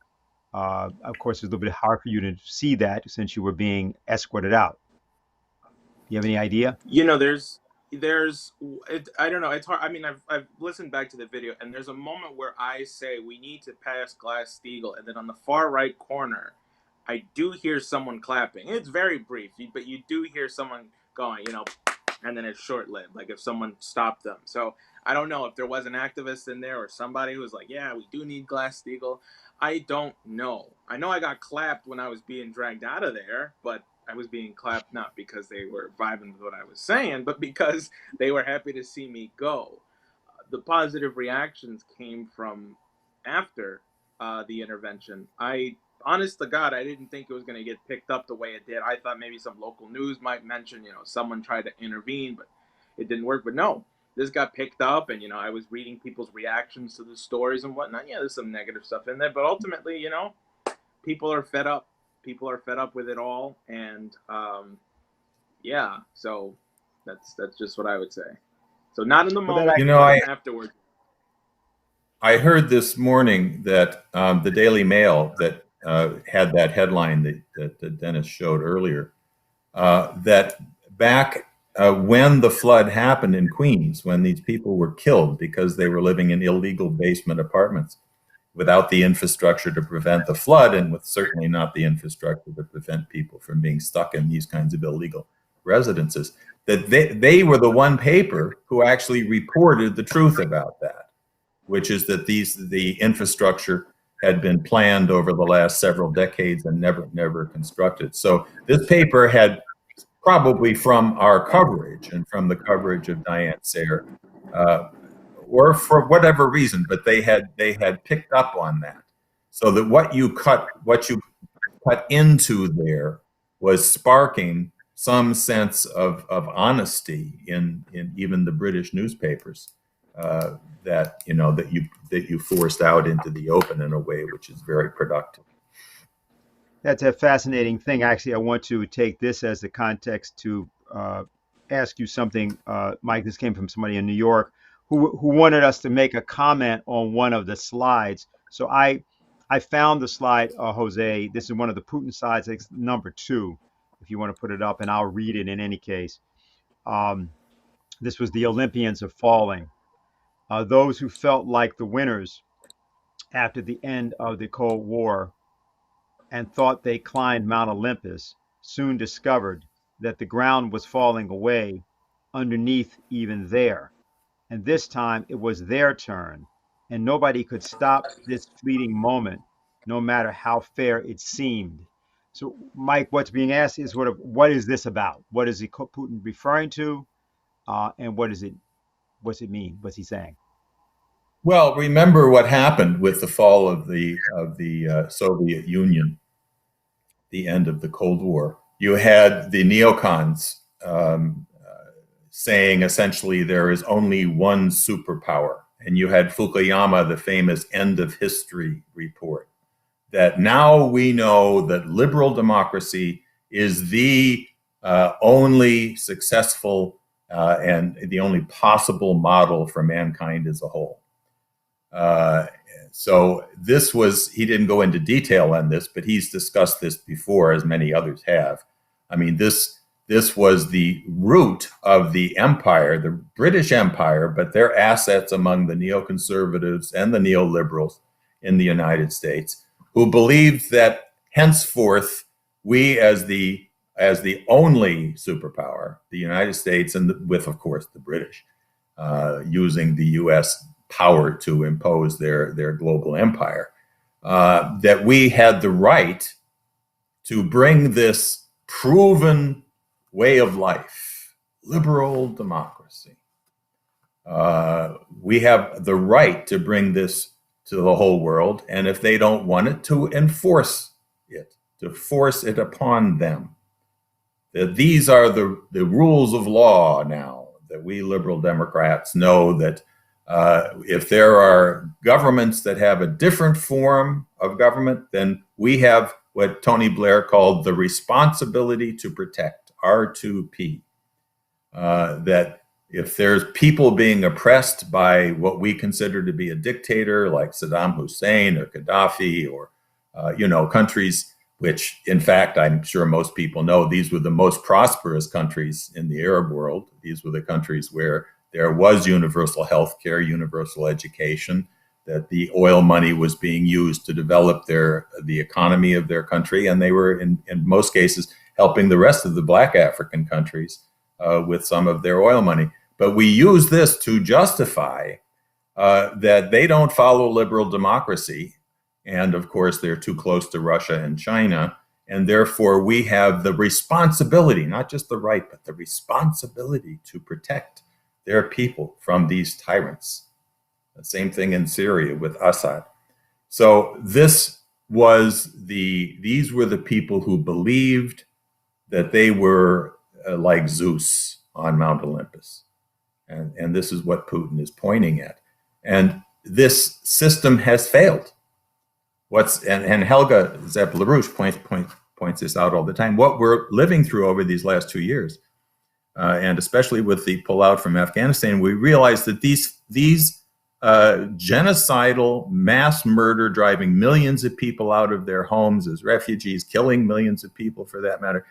Of course, it's a little bit hard for you to see that since you were being escorted out. You have any idea? I don't know. It's hard. I mean, I've listened back to the video, and there's a moment where I say we need to pass Glass-Steagall, and then on the far right corner, I do hear someone clapping. It's very brief, but you do hear someone going, and then it's short-lived, like if someone stopped them. So I don't know if there was an activist in there or somebody who was like, yeah, we do need Glass-Steagall. I don't know. I know I got clapped when I was being dragged out of there, but I was being clapped not because they were vibing with what I was saying, but because they were happy to see me go. The positive reactions came from after the intervention. Honest to God, I didn't think it was going to get picked up the way it did. I thought maybe some local news might mention, someone tried to intervene, but it didn't work. But no, this got picked up, and, I was reading people's reactions to the stories and whatnot. Yeah, there's some negative stuff in there, but ultimately, people are fed up. People are fed up with it all, and yeah, so that's just what I would say. So not in the moment, but afterwards. I heard this morning that the Daily Mail that had that headline that Dennis showed earlier, that back when the flood happened in Queens, when these people were killed because they were living in illegal basement apartments without the infrastructure to prevent the flood, and with certainly not the infrastructure to prevent people from being stuck in these kinds of illegal residences, that they were the one paper who actually reported the truth about that, which is that the infrastructure had been planned over the last several decades and never constructed. So this paper had, probably from our coverage and from the coverage of Diane Sayre, or for whatever reason, but they had picked up on that, so that what you cut into there was sparking some sense of honesty in even the British newspapers, that you forced out into the open in a way which is very productive. That's a fascinating thing. Actually, I want to take this as the context to ask you something, Mike. This came from somebody in New York who wanted us to make a comment on one of the slides. So I found the slide, Jose. This is one of the Putin slides. It's number 2, if you want to put it up, and I'll read it in any case. This was the Olympians are falling. Those who felt like the winners after the end of the Cold War and thought they climbed Mount Olympus soon discovered that the ground was falling away underneath even there. And this time it was their turn, and nobody could stop this fleeting moment, no matter how fair it seemed. So, Mike, what's being asked is what is this about? What is Putin referring to, and what's it mean? What's he saying? Well, remember what happened with the fall of the Soviet Union, the end of the Cold War. You had the neocons saying essentially there is only one superpower, and you had Fukuyama, the famous end of history report, that now we know that liberal democracy is the only successful and the only possible model for mankind as a whole. so this was, he didn't go into detail on this, but he's discussed this before, as many others have. I mean, this was the root of the empire, the British Empire, but their assets among the neoconservatives and the neoliberals in the United States, who believed that henceforth we, as the only superpower, the United States, and with, of course, the British, using the U.S. power to impose their global empire, that we had the right to bring this proven way of life, liberal democracy. We have the right to bring this to the whole world, and if they don't want it, to enforce it, to force it upon them. That these are the rules of law now, that we liberal Democrats know that if there are governments that have a different form of government, then we have what Tony Blair called the responsibility to protect, R2P. That if there's people being oppressed by what we consider to be a dictator like Saddam Hussein or Gaddafi or, countries which, in fact, I'm sure most people know, these were the most prosperous countries in the Arab world. These were the countries where there was universal health care, universal education, that the oil money was being used to develop the economy of their country, and they were, in most cases, helping the rest of the Black African countries with some of their oil money. But we use this to justify that they don't follow liberal democracy. And of course, they're too close to Russia and China. And therefore, we have the responsibility, not just the right, but the responsibility to protect their people from these tyrants. The same thing in Syria with Assad. So these were the people who believed that they were like Zeus on Mount Olympus. And this is what Putin is pointing at. And this system has failed. And Helga Zepp-LaRouche points this out all the time. What we're living through over these last 2 years, and especially with the pullout from Afghanistan, we realize that these genocidal mass murder, driving millions of people out of their homes as refugees, killing millions of people for that matter,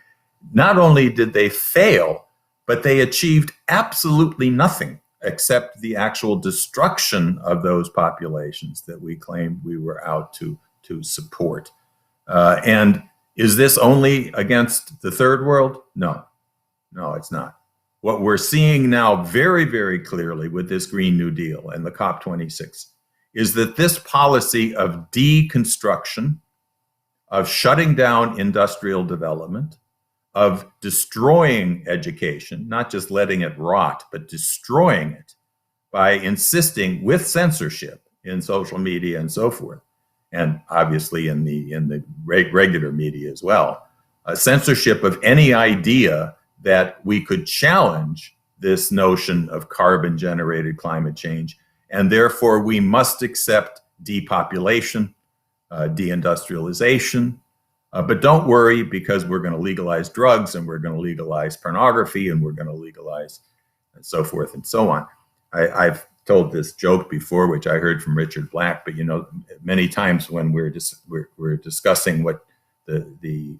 not only did they fail, but they achieved absolutely nothing except the actual destruction of those populations that we claimed we were out to support. And is this only against the third world? No, it's not. What we're seeing now very, very clearly with this Green New Deal and the COP26 is that this policy of deconstruction, of shutting down industrial development, of destroying education, not just letting it rot, but destroying it by insisting with censorship in social media and so forth, and obviously in the regular media as well, censorship of any idea that we could challenge this notion of carbon-generated climate change, and therefore we must accept depopulation, deindustrialization, but don't worry, because we're going to legalize drugs, and we're going to legalize pornography, and we're going to legalize and so forth and so on. I've told this joke before, which I heard from Richard Black, but many times when we're discussing what the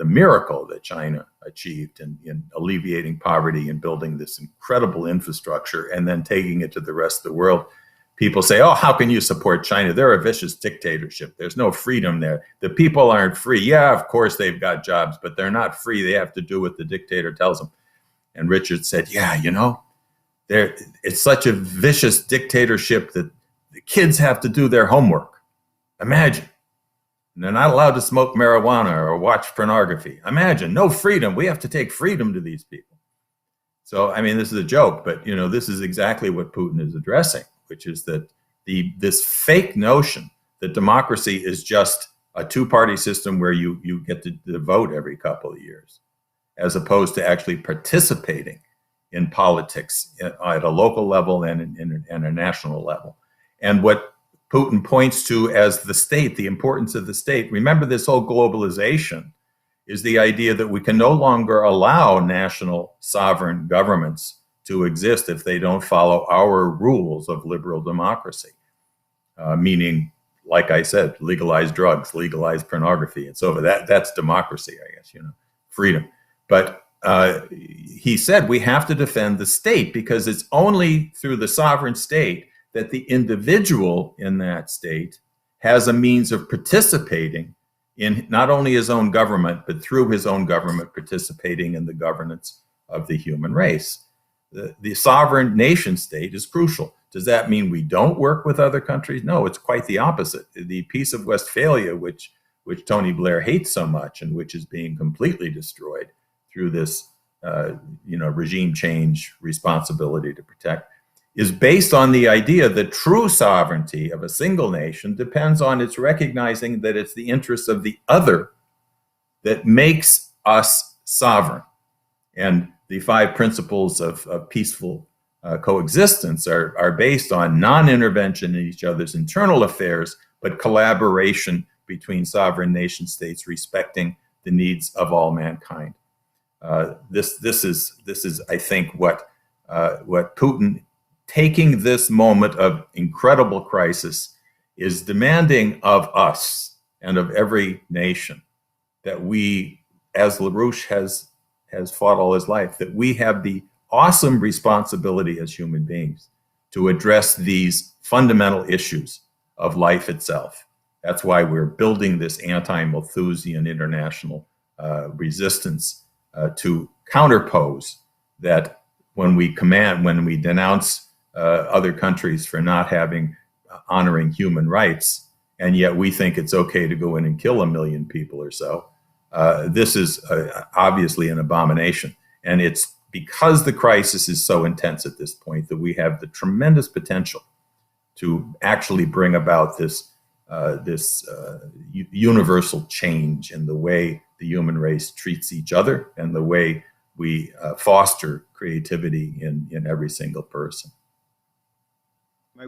miracle that China achieved in alleviating poverty and building this incredible infrastructure and then taking it to the rest of the world, people say, oh, how can you support China? They're a vicious dictatorship. There's no freedom there. The people aren't free. Yeah, of course they've got jobs, but they're not free. They have to do what the dictator tells them. And Richard said, yeah, it's such a vicious dictatorship that the kids have to do their homework. Imagine. And they're not allowed to smoke marijuana or watch pornography. Imagine, no freedom. We have to take freedom to these people. So, this is a joke, but, this is exactly what Putin is addressing, which is that this fake notion that democracy is just a two-party system where you get to vote every couple of years, as opposed to actually participating in politics at a local level and a national level. And what Putin points to as the state, the importance of the state. Remember, this whole globalization is the idea that we can no longer allow national sovereign governments to exist if they don't follow our rules of liberal democracy. meaning, like I said, legalize drugs, legalize pornography, and so forth. That's democracy, I guess, freedom. But he said we have to defend the state because it's only through the sovereign state that the individual in that state has a means of participating in not only his own government, but through his own government participating in the governance of the human race. The sovereign nation state is crucial. Does that mean we don't work with other countries? No, it's quite the opposite. The Peace of Westphalia, which Tony Blair hates so much and which is being completely destroyed through this regime change responsibility to protect, is based on the idea that true sovereignty of a single nation depends on its recognizing that it's the interests of the other that makes us sovereign. And the 5 principles of peaceful coexistence are based on non-intervention in each other's internal affairs, but collaboration between sovereign nation states respecting the needs of all mankind. This is, I think, what Putin, taking this moment of incredible crisis, is demanding of us and of every nation, that we, as LaRouche has fought all his life, that we have the awesome responsibility as human beings to address these fundamental issues of life itself. That's why we're building this anti-Malthusian international resistance to counterpose that when we denounce other countries for not honoring human rights, and yet we think it's okay to go in and kill 1 million people or so. This is obviously an abomination. And it's because the crisis is so intense at this point that we have the tremendous potential to actually bring about this universal change in the way the human race treats each other and the way we foster creativity in every single person.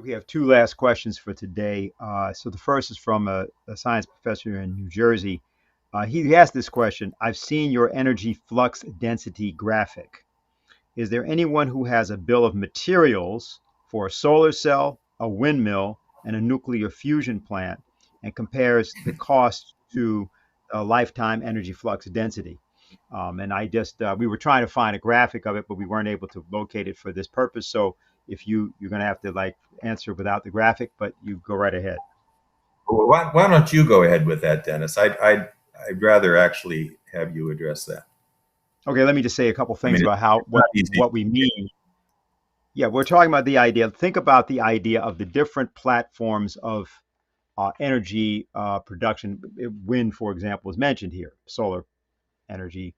We have 2 last questions for today. So the first is from a science professor in New Jersey. He asked this question: I've seen your energy flux density graphic. Is there anyone who has a bill of materials for a solar cell, a windmill, and a nuclear fusion plant, and compares the cost to a lifetime energy flux density? And I just, we were trying to find a graphic of it, but we weren't able to locate it for this purpose. So if you're going to have to answer without the graphic, but you go right ahead. Well, why don't you go ahead with that, Dennis? I'd rather actually have you address that. Okay, let me just say a couple things about what we mean. Yeah, we're talking about the idea. Think about the idea of the different platforms of energy production. Wind, for example, is mentioned here. Solar energy.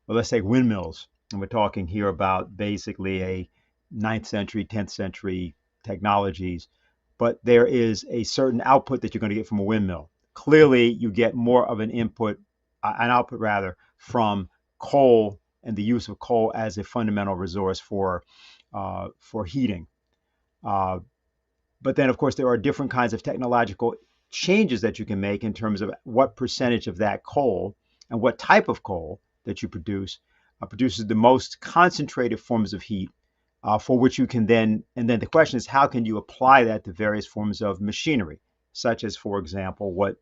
Well, let's say windmills, and we're talking here about basically a 9th century, 10th century technologies. But there is a certain output that you're going to get from a windmill. Clearly, you get more of an output from coal and the use of coal as a fundamental resource for heating. But then, of course, there are different kinds of technological changes that you can make in terms of what percentage of that coal and what type of coal that you produces the most concentrated forms of heat, for which you can then the question is, how can you apply that to various forms of machinery, such as, for example, what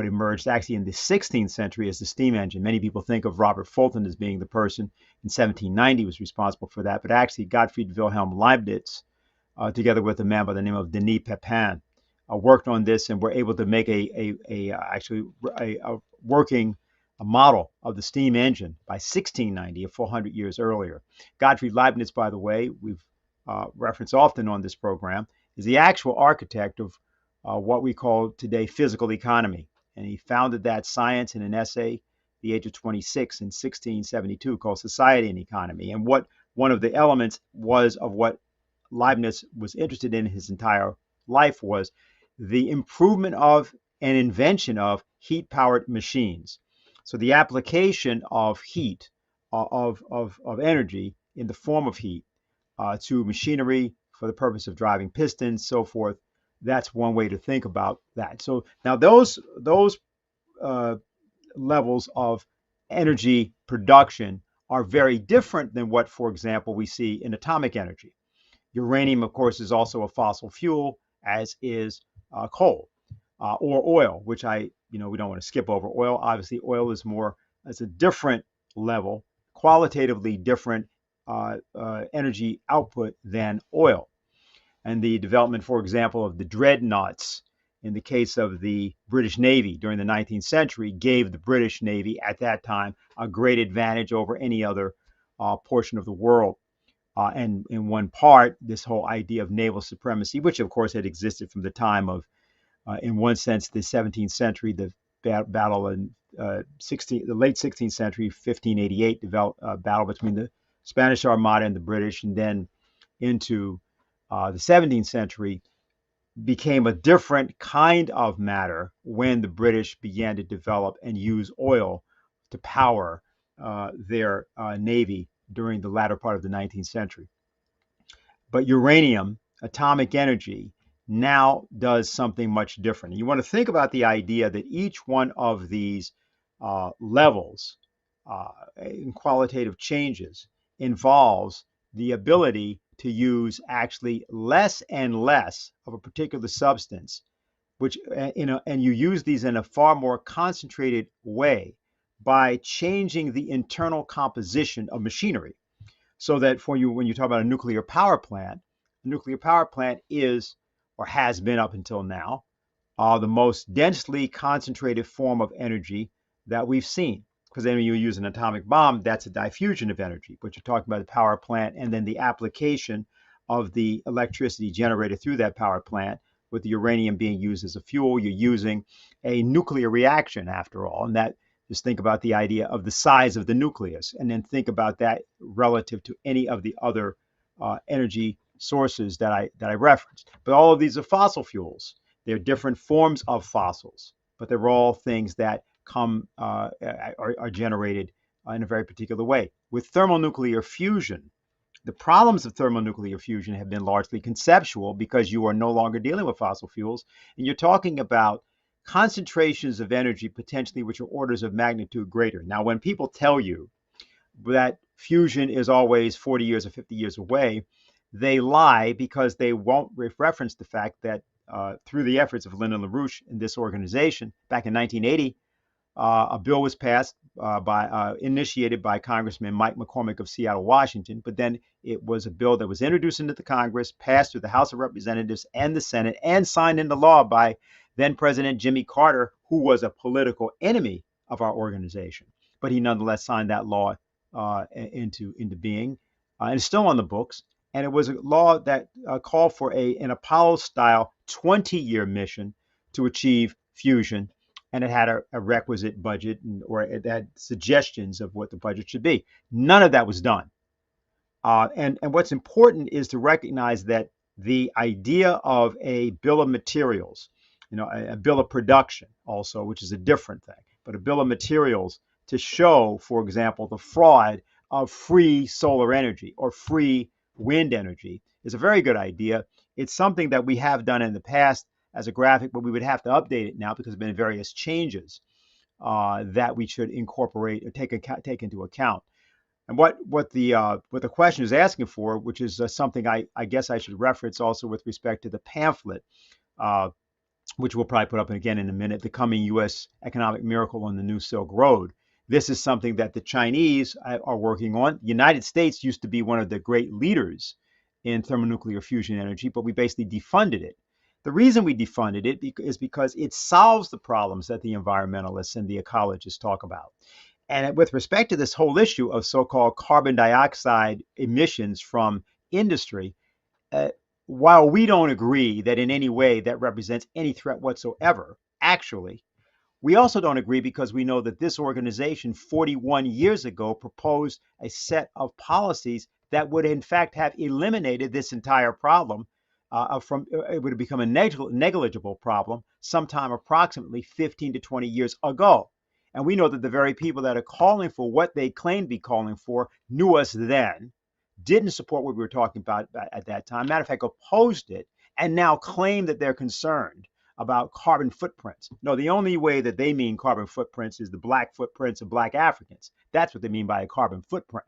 emerged actually in the 16th century as the steam engine. Many people think of Robert Fulton as being the person in 1790 was responsible for that, but actually Gottfried Wilhelm Leibniz, together with a man by the name of Denis Papin, worked on this and were able to make a working model of the steam engine by 1690, a full 100 years earlier. Gottfried Leibniz, by the way, we've referenced often on this program, is the actual architect of what we call today physical economy. And he founded that science in an essay at the age of 26 in 1672 called Society and Economy. And what one of the elements was of what Leibniz was interested in his entire life was the improvement of and invention of heat-powered machines. So the application of heat, of energy in the form of heat to machinery for the purpose of driving pistons, so forth. That's one way to think about that. So now those levels of energy production are very different than what, for example, we see in atomic energy. Uranium, of course, is also a fossil fuel, as is coal or oil, which we don't want to skip over oil. Obviously, oil is a different level, qualitatively different energy output than oil. And the development, for example, of the dreadnoughts in the case of the British Navy during the 19th century gave the British Navy at that time a great advantage over any other portion of the world. And in one part, this whole idea of naval supremacy, which of course had existed from the time of, in one sense, the 17th century, the battle in the late 16th century, 1588, battle between the Spanish Armada and the British, and then into the 17th century, became a different kind of matter when the British began to develop and use oil to power their navy during the latter part of the 19th century. But uranium, atomic energy, now does something much different. And you want to think about the idea that each one of these levels in qualitative changes involves the ability to use actually less and less of a particular substance, which and you use these in a far more concentrated way by changing the internal composition of machinery. So that when you talk about a nuclear power plant is or has been up until now the most densely concentrated form of energy that we've seen. Because then when you use an atomic bomb, that's a diffusion of energy. But you're talking about the power plant and then the application of the electricity generated through that power plant with the uranium being used as a fuel. You're using a nuclear reaction after all. And that, just think about the idea of the size of the nucleus and then think about that relative to any of the other energy sources that I referenced. But all of these are fossil fuels. They're different forms of fossils, but they're all things that are generated in a very particular way. With thermonuclear fusion, the problems of thermonuclear fusion have been largely conceptual because you are no longer dealing with fossil fuels, and you're talking about concentrations of energy potentially which are orders of magnitude greater. Now, when people tell you that fusion is always 40 years or 50 years away, they lie because they won't reference the fact that through the efforts of Lyndon LaRouche in this organization back in 1980, a bill was passed initiated by Congressman Mike McCormick of Seattle, Washington, but then it was a bill that was introduced into the Congress, passed through the House of Representatives and the Senate, and signed into law by then President Jimmy Carter, who was a political enemy of our organization. But he nonetheless signed that law into being, and it's still on the books. And it was a law that called for an Apollo-style 20-year mission to achieve fusion. And it had a requisite budget, or it had suggestions of what the budget should be. None of that was done. And what's important is to recognize that the idea of a bill of materials, a bill of production also, which is a different thing, but a bill of materials to show, for example, the fraud of free solar energy or free wind energy is a very good idea. It's something that we have done in the past as a graphic, but we would have to update it now because there have been various changes that we should incorporate or take into account. And what the question is asking for, which is something I guess I should reference also with respect to the pamphlet, which we'll probably put up again in a minute, The Coming U.S. Economic Miracle on the New Silk Road. This is something that the Chinese are working on. The United States used to be one of the great leaders in thermonuclear fusion energy, but we basically defunded it. The reason we defunded it is because it solves the problems that the environmentalists and the ecologists talk about. And with respect to this whole issue of so-called carbon dioxide emissions from industry, while we don't agree that in any way that represents any threat whatsoever, actually, we also don't agree because we know that this organization 41 years ago proposed a set of policies that would in fact have eliminated this entire problem it would have become a negligible problem sometime approximately 15 to 20 years ago. And we know that the very people that are calling for what they claim to be calling for knew us then, didn't support what we were talking about at that time, matter of fact, opposed it, and now claim that they're concerned about carbon footprints. No, the only way that they mean carbon footprints is the black footprints of black Africans. That's what they mean by a carbon footprint.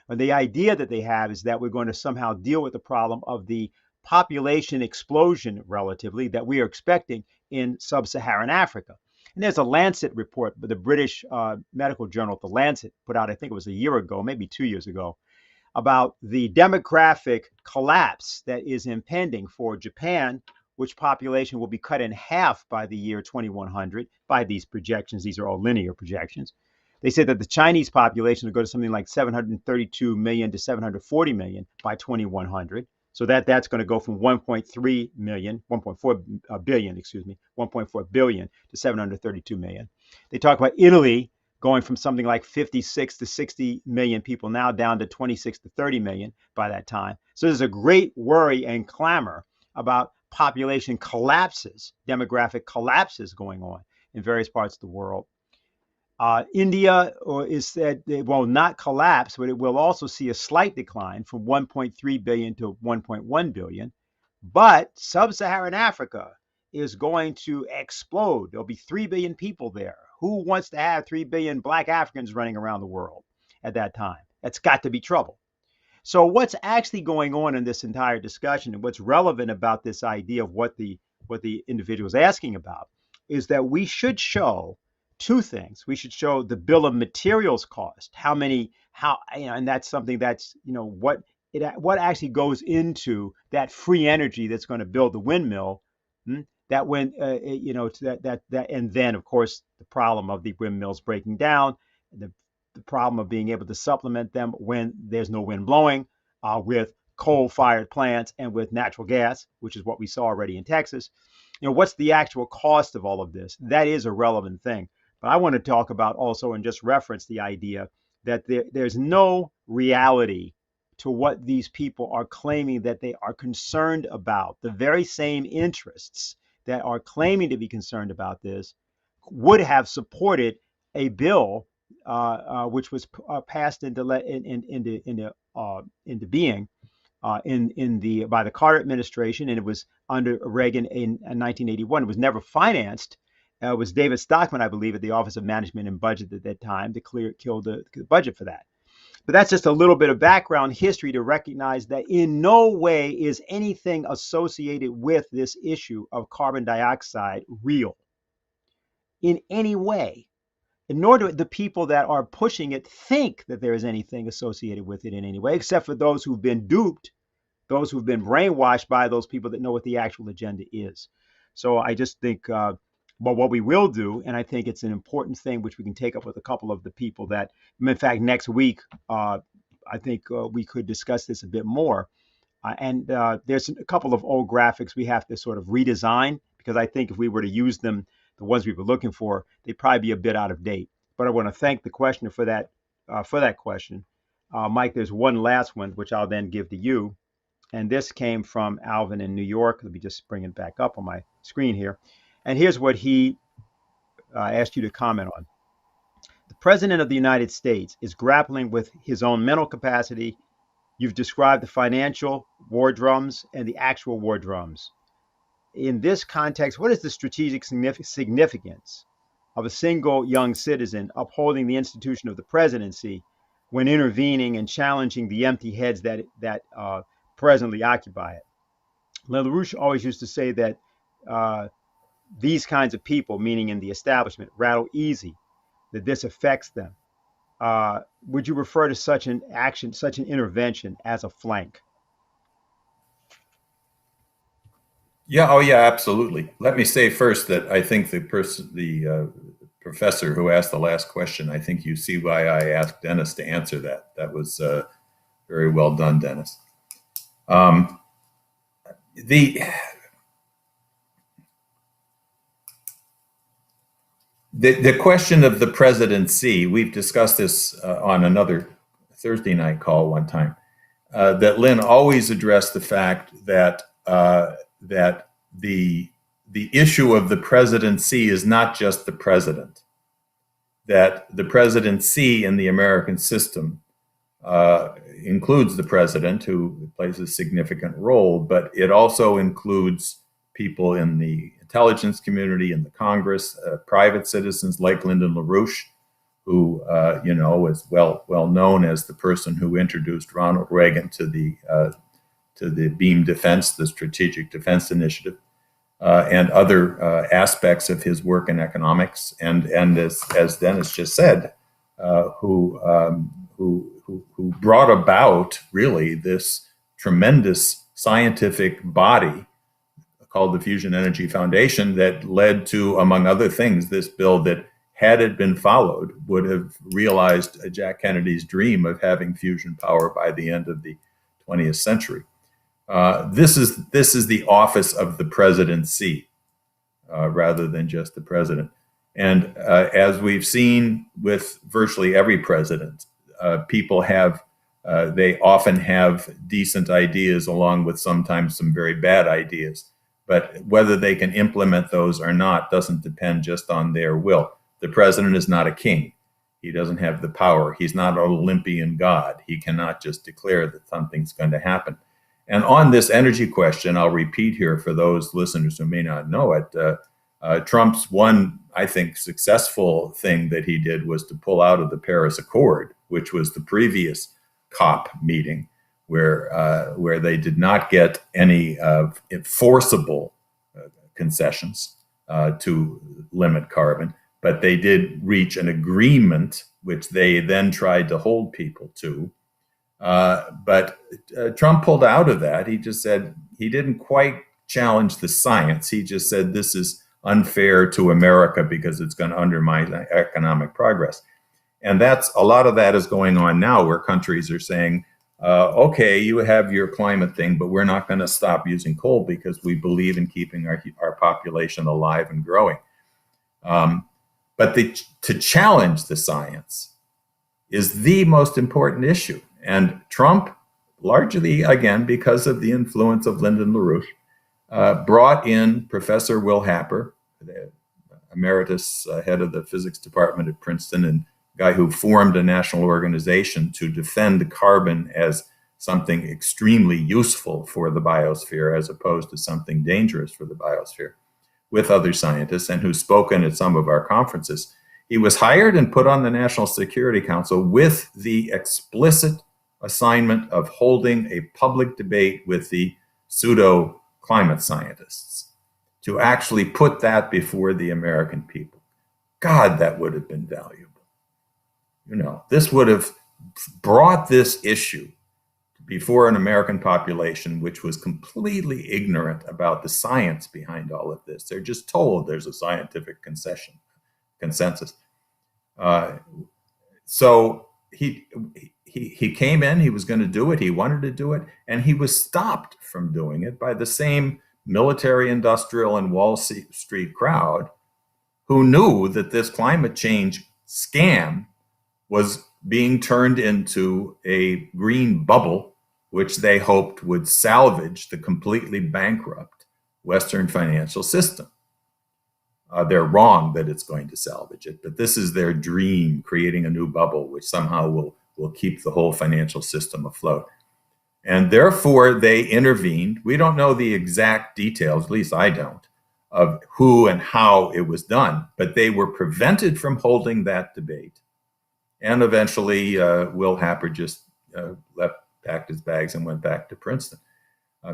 And the idea that they have is that we're going to somehow deal with the problem of the population explosion, relatively, that we are expecting in sub-Saharan Africa. And there's a Lancet report, the British medical journal, The Lancet, put out, I think it was a year ago, maybe 2 years ago, about the demographic collapse that is impending for Japan, which population will be cut in half by the year 2100 by these projections. These are all linear projections. They say that the Chinese population will go to something like 732 million to 740 million by 2100. So that's going to go from 1.3 million, 1.4 billion, 1.4 billion to 732 million. They talk about Italy going from something like 56 to 60 million people now down to 26 to 30 million by that time. So there's a great worry and clamor about population collapses, demographic collapses going on in various parts of the world. India is said it will not collapse, but it will also see a slight decline from 1.3 billion to 1.1 billion. But sub-Saharan Africa is going to explode. There'll be 3 billion people there. Who wants to have 3 billion Black Africans running around the world at that time? That's got to be trouble. So what's actually going on in this entire discussion, and what's relevant about this idea of what the individual is asking about, is that we should show two things. We should show the bill of materials cost, and that's something that's, what actually goes into that free energy that's going to build the windmill. That when, and then of course the problem of the windmills breaking down, the problem of being able to supplement them when there's no wind blowing, with coal-fired plants and with natural gas, which is what we saw already in Texas. What's the actual cost of all of this? That is a relevant thing. But I want to talk about also and just reference the idea that there's no reality to what these people are claiming that they are concerned about. The very same interests that are claiming to be concerned about this would have supported a bill which was passed into being by the Carter administration, and it was under Reagan in 1981. It was never financed. It was David Stockman, I believe, at the Office of Management and Budget at that time to kill the budget for that. But that's just a little bit of background history to recognize that in no way is anything associated with this issue of carbon dioxide real in any way. And nor do the people that are pushing it think that there is anything associated with it in any way, except for those who've been duped, those who've been brainwashed by those people that know what the actual agenda is. So I just think, but what we will do, and I think it's an important thing which we can take up with a couple of the people that, in fact, next week, I think we could discuss this a bit more. And there's a couple of old graphics we have to sort of redesign, because I think if we were to use them, the ones we were looking for, they'd probably be a bit out of date. But I want to thank the questioner for that question. Mike, there's one last one, which I'll then give to you. And this came from Alvin in New York. Let me just bring it back up on my screen here. And here's what he asked you to comment on. The President of the United States is grappling with his own mental capacity. You've described the financial war drums and the actual war drums. In this context, what is the strategic significance of a single young citizen upholding the institution of the presidency when intervening and challenging the empty heads that presently occupy it? LaRouche always used to say that these kinds of people, meaning in the establishment, rattle easy, that this affects them. Would you refer to such an action, such an intervention, as a flank? Yeah, oh yeah, absolutely. Let me say first that I think the professor who asked the last question, I think you see why I asked Dennis to answer that. That was very well done, Dennis. The question of the presidency, we've discussed this on another Thursday night call one time, that Lynn always addressed the fact that that the issue of the presidency is not just the president, that the presidency in the American system includes the president, who plays a significant role, but it also includes people in the intelligence community, in the Congress, private citizens like Lyndon LaRouche, who is well known as the person who introduced Ronald Reagan to the beam defense, the Strategic Defense Initiative, and other aspects of his work in economics, and as Dennis just said, who brought about really this tremendous scientific body called the Fusion Energy Foundation that led to, among other things, this bill that, had it been followed, would have realized Jack Kennedy's dream of having fusion power by the end of the 20th century. This is the office of the presidency, rather than just the president. And as we've seen with virtually every president, people they often have decent ideas along with sometimes some very bad ideas. But whether they can implement those or not doesn't depend just on their will. The president is not a king. He doesn't have the power. He's not an Olympian god. He cannot just declare that something's going to happen. And on this energy question, I'll repeat here for those listeners who may not know it, Trump's one, I think, successful thing that he did was to pull out of the Paris Accord, which was the previous COP meeting, where they did not get any enforceable concessions to limit carbon, but they did reach an agreement, which they then tried to hold people to. But Trump pulled out of that. He just said he didn't quite challenge the science. He just said this is unfair to America because it's going to undermine economic progress. And a lot of that is going on now, where countries are saying, okay, you have your climate thing, but we're not going to stop using coal because we believe in keeping our population alive and growing. But to challenge the science is the most important issue. And Trump, largely, again, because of the influence of Lyndon LaRouche, brought in Professor Will Happer, the emeritus head of the physics department at Princeton, and guy who formed a national organization to defend carbon as something extremely useful for the biosphere as opposed to something dangerous for the biosphere, with other scientists, and who's spoken at some of our conferences. He was hired and put on the National Security Council with the explicit assignment of holding a public debate with the pseudo climate scientists to actually put that before the American people. God, that would have been valuable. You know, this would have brought this issue before an American population which was completely ignorant about the science behind all of this. They're just told there's a scientific consensus. So he came in, he was going to do it, he wanted to do it, and he was stopped from doing it by the same military, industrial, and Wall Street crowd who knew that this climate change scam was being turned into a green bubble, which they hoped would salvage the completely bankrupt Western financial system. They're wrong that it's going to salvage it, but this is their dream, creating a new bubble, which somehow will keep the whole financial system afloat. And therefore, they intervened. We don't know the exact details, at least I don't, of who and how it was done, but they were prevented from holding that debate. And eventually, Will Happer just packed his bags and went back to Princeton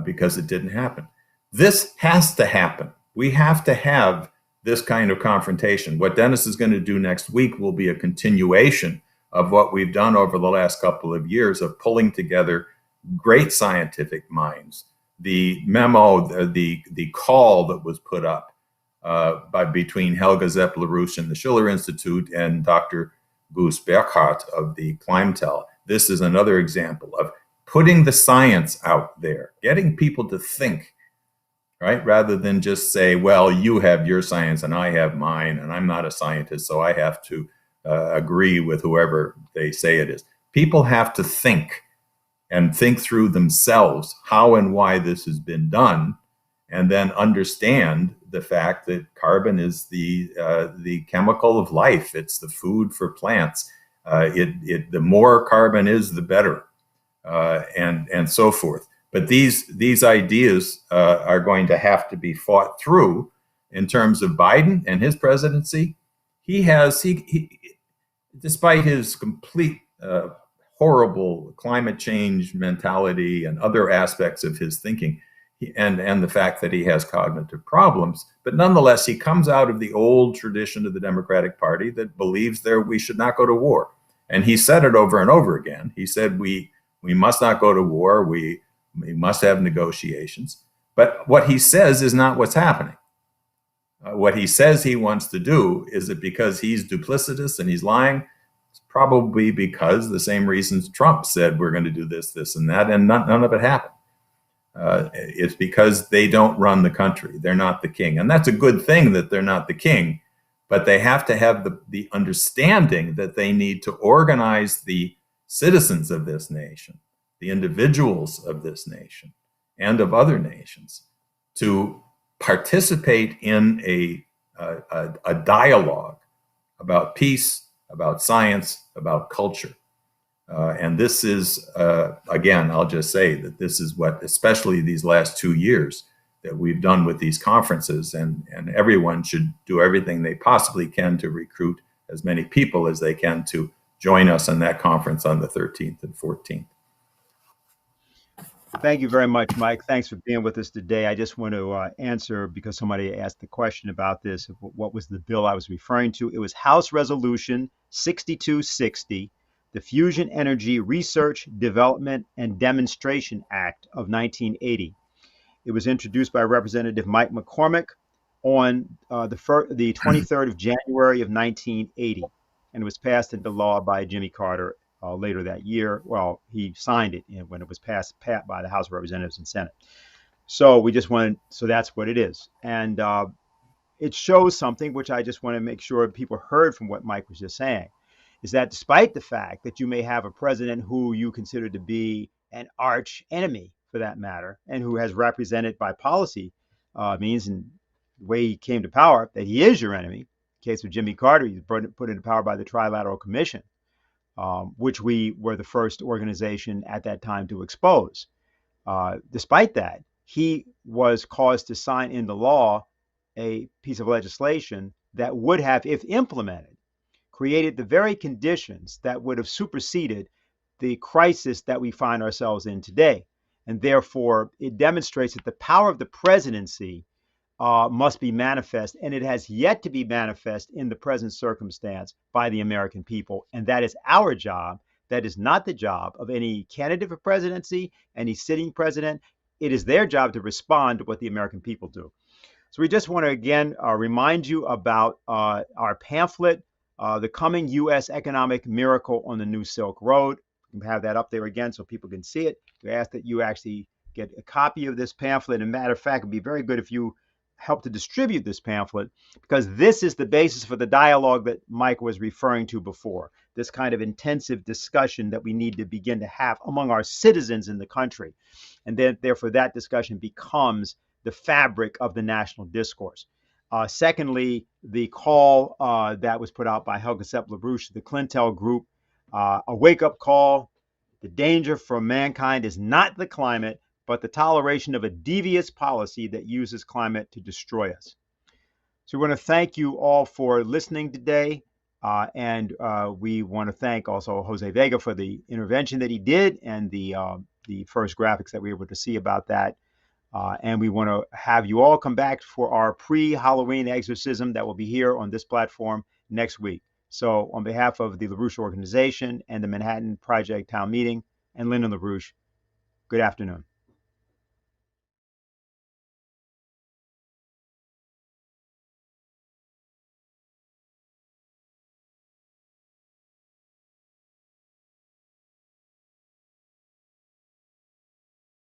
because it didn't happen. This has to happen. We have to have this kind of confrontation. What Dennis is going to do next week will be a continuation of what we've done over the last couple of years of pulling together great scientific minds. The memo, the call that was put up between Helga Zepp-LaRouche and the Schiller Institute and Dr. Goose Berghardt of the Clientele. This is another example of putting the science out there, getting people to think, right? Rather than just say, well, you have your science and I have mine, and I'm not a scientist, so I have to agree with whoever they say it is. People have to think and think through themselves how and why this has been done, and then understand the fact that carbon is the chemical of life. It's the food for plants. The more carbon is, the better, and so forth. But these ideas are going to have to be fought through. In terms of Biden and his presidency, he despite his complete horrible climate change mentality and other aspects of his thinking, and the fact that he has cognitive problems. But nonetheless, he comes out of the old tradition of the Democratic Party that believes we should not go to war. And he said it over and over again. He said, we must not go to war. We must have negotiations. But what he says is not what's happening. What he says he wants to do, is it because he's duplicitous and he's lying? It's probably because the same reasons Trump said we're going to do this, this, and that, and none of it happened. It's because they don't run the country. They're not the king. And that's a good thing that they're not the king, but they have to have the understanding that they need to organize the citizens of this nation, the individuals of this nation and of other nations, to participate in a dialogue about peace, about science, about culture. And this is, again, I'll just say that this is what, especially these last 2 years, that we've done with these conferences, and everyone should do everything they possibly can to recruit as many people as they can to join us on that conference on the 13th and 14th. Thank you very much, Mike. Thanks for being with us today. I just want to answer, because somebody asked the question about this, what was the bill I was referring to? It was House Resolution 6260, the Fusion Energy Research, Development, and Demonstration Act of 1980. It was introduced by Representative Mike McCormick on the 23rd of January of 1980, and it was passed into law by Jimmy Carter later that year. Well, he signed it when it was passed by the House of Representatives and Senate. So that's what it is. And it shows something which I just want to make sure people heard from what Mike was just saying, is that despite the fact that you may have a president who you consider to be an arch enemy, for that matter, and who has represented by policy means and the way he came to power that he is your enemy. In the case of Jimmy Carter, he was put into power by the Trilateral Commission, which we were the first organization at that time to expose. Despite that, he was caused to sign into law a piece of legislation that would have, if implemented, created the very conditions that would have superseded the crisis that we find ourselves in today. And therefore, it demonstrates that the power of the presidency must be manifest, and it has yet to be manifest in the present circumstance by the American people. And that is our job. That is not the job of any candidate for presidency, any sitting president. It is their job to respond to what the American people do. So we just want to again remind you about our pamphlet, The Coming U.S. Economic Miracle on the New Silk Road. We can have that up there again so people can see it. We ask that you actually get a copy of this pamphlet. And matter of fact, it'd be very good if you help to distribute this pamphlet, because this is the basis for the dialogue that Mike was referring to before, this kind of intensive discussion that we need to begin to have among our citizens in the country. And then therefore that discussion becomes the fabric of the national discourse. Secondly, the call that was put out by Helga Sepp-LaRouche, the Clintel Group, a wake-up call. The danger for mankind is not the climate, but the toleration of a devious policy that uses climate to destroy us. So we want to thank you all for listening today. And we want to thank also Jose Vega for the intervention that he did and the first graphics that we were able to see about that. And we want to have you all come back for our pre-Halloween exorcism that will be here on this platform next week. So on behalf of the LaRouche organization and the Manhattan Project Town Meeting and Lyndon LaRouche, good afternoon.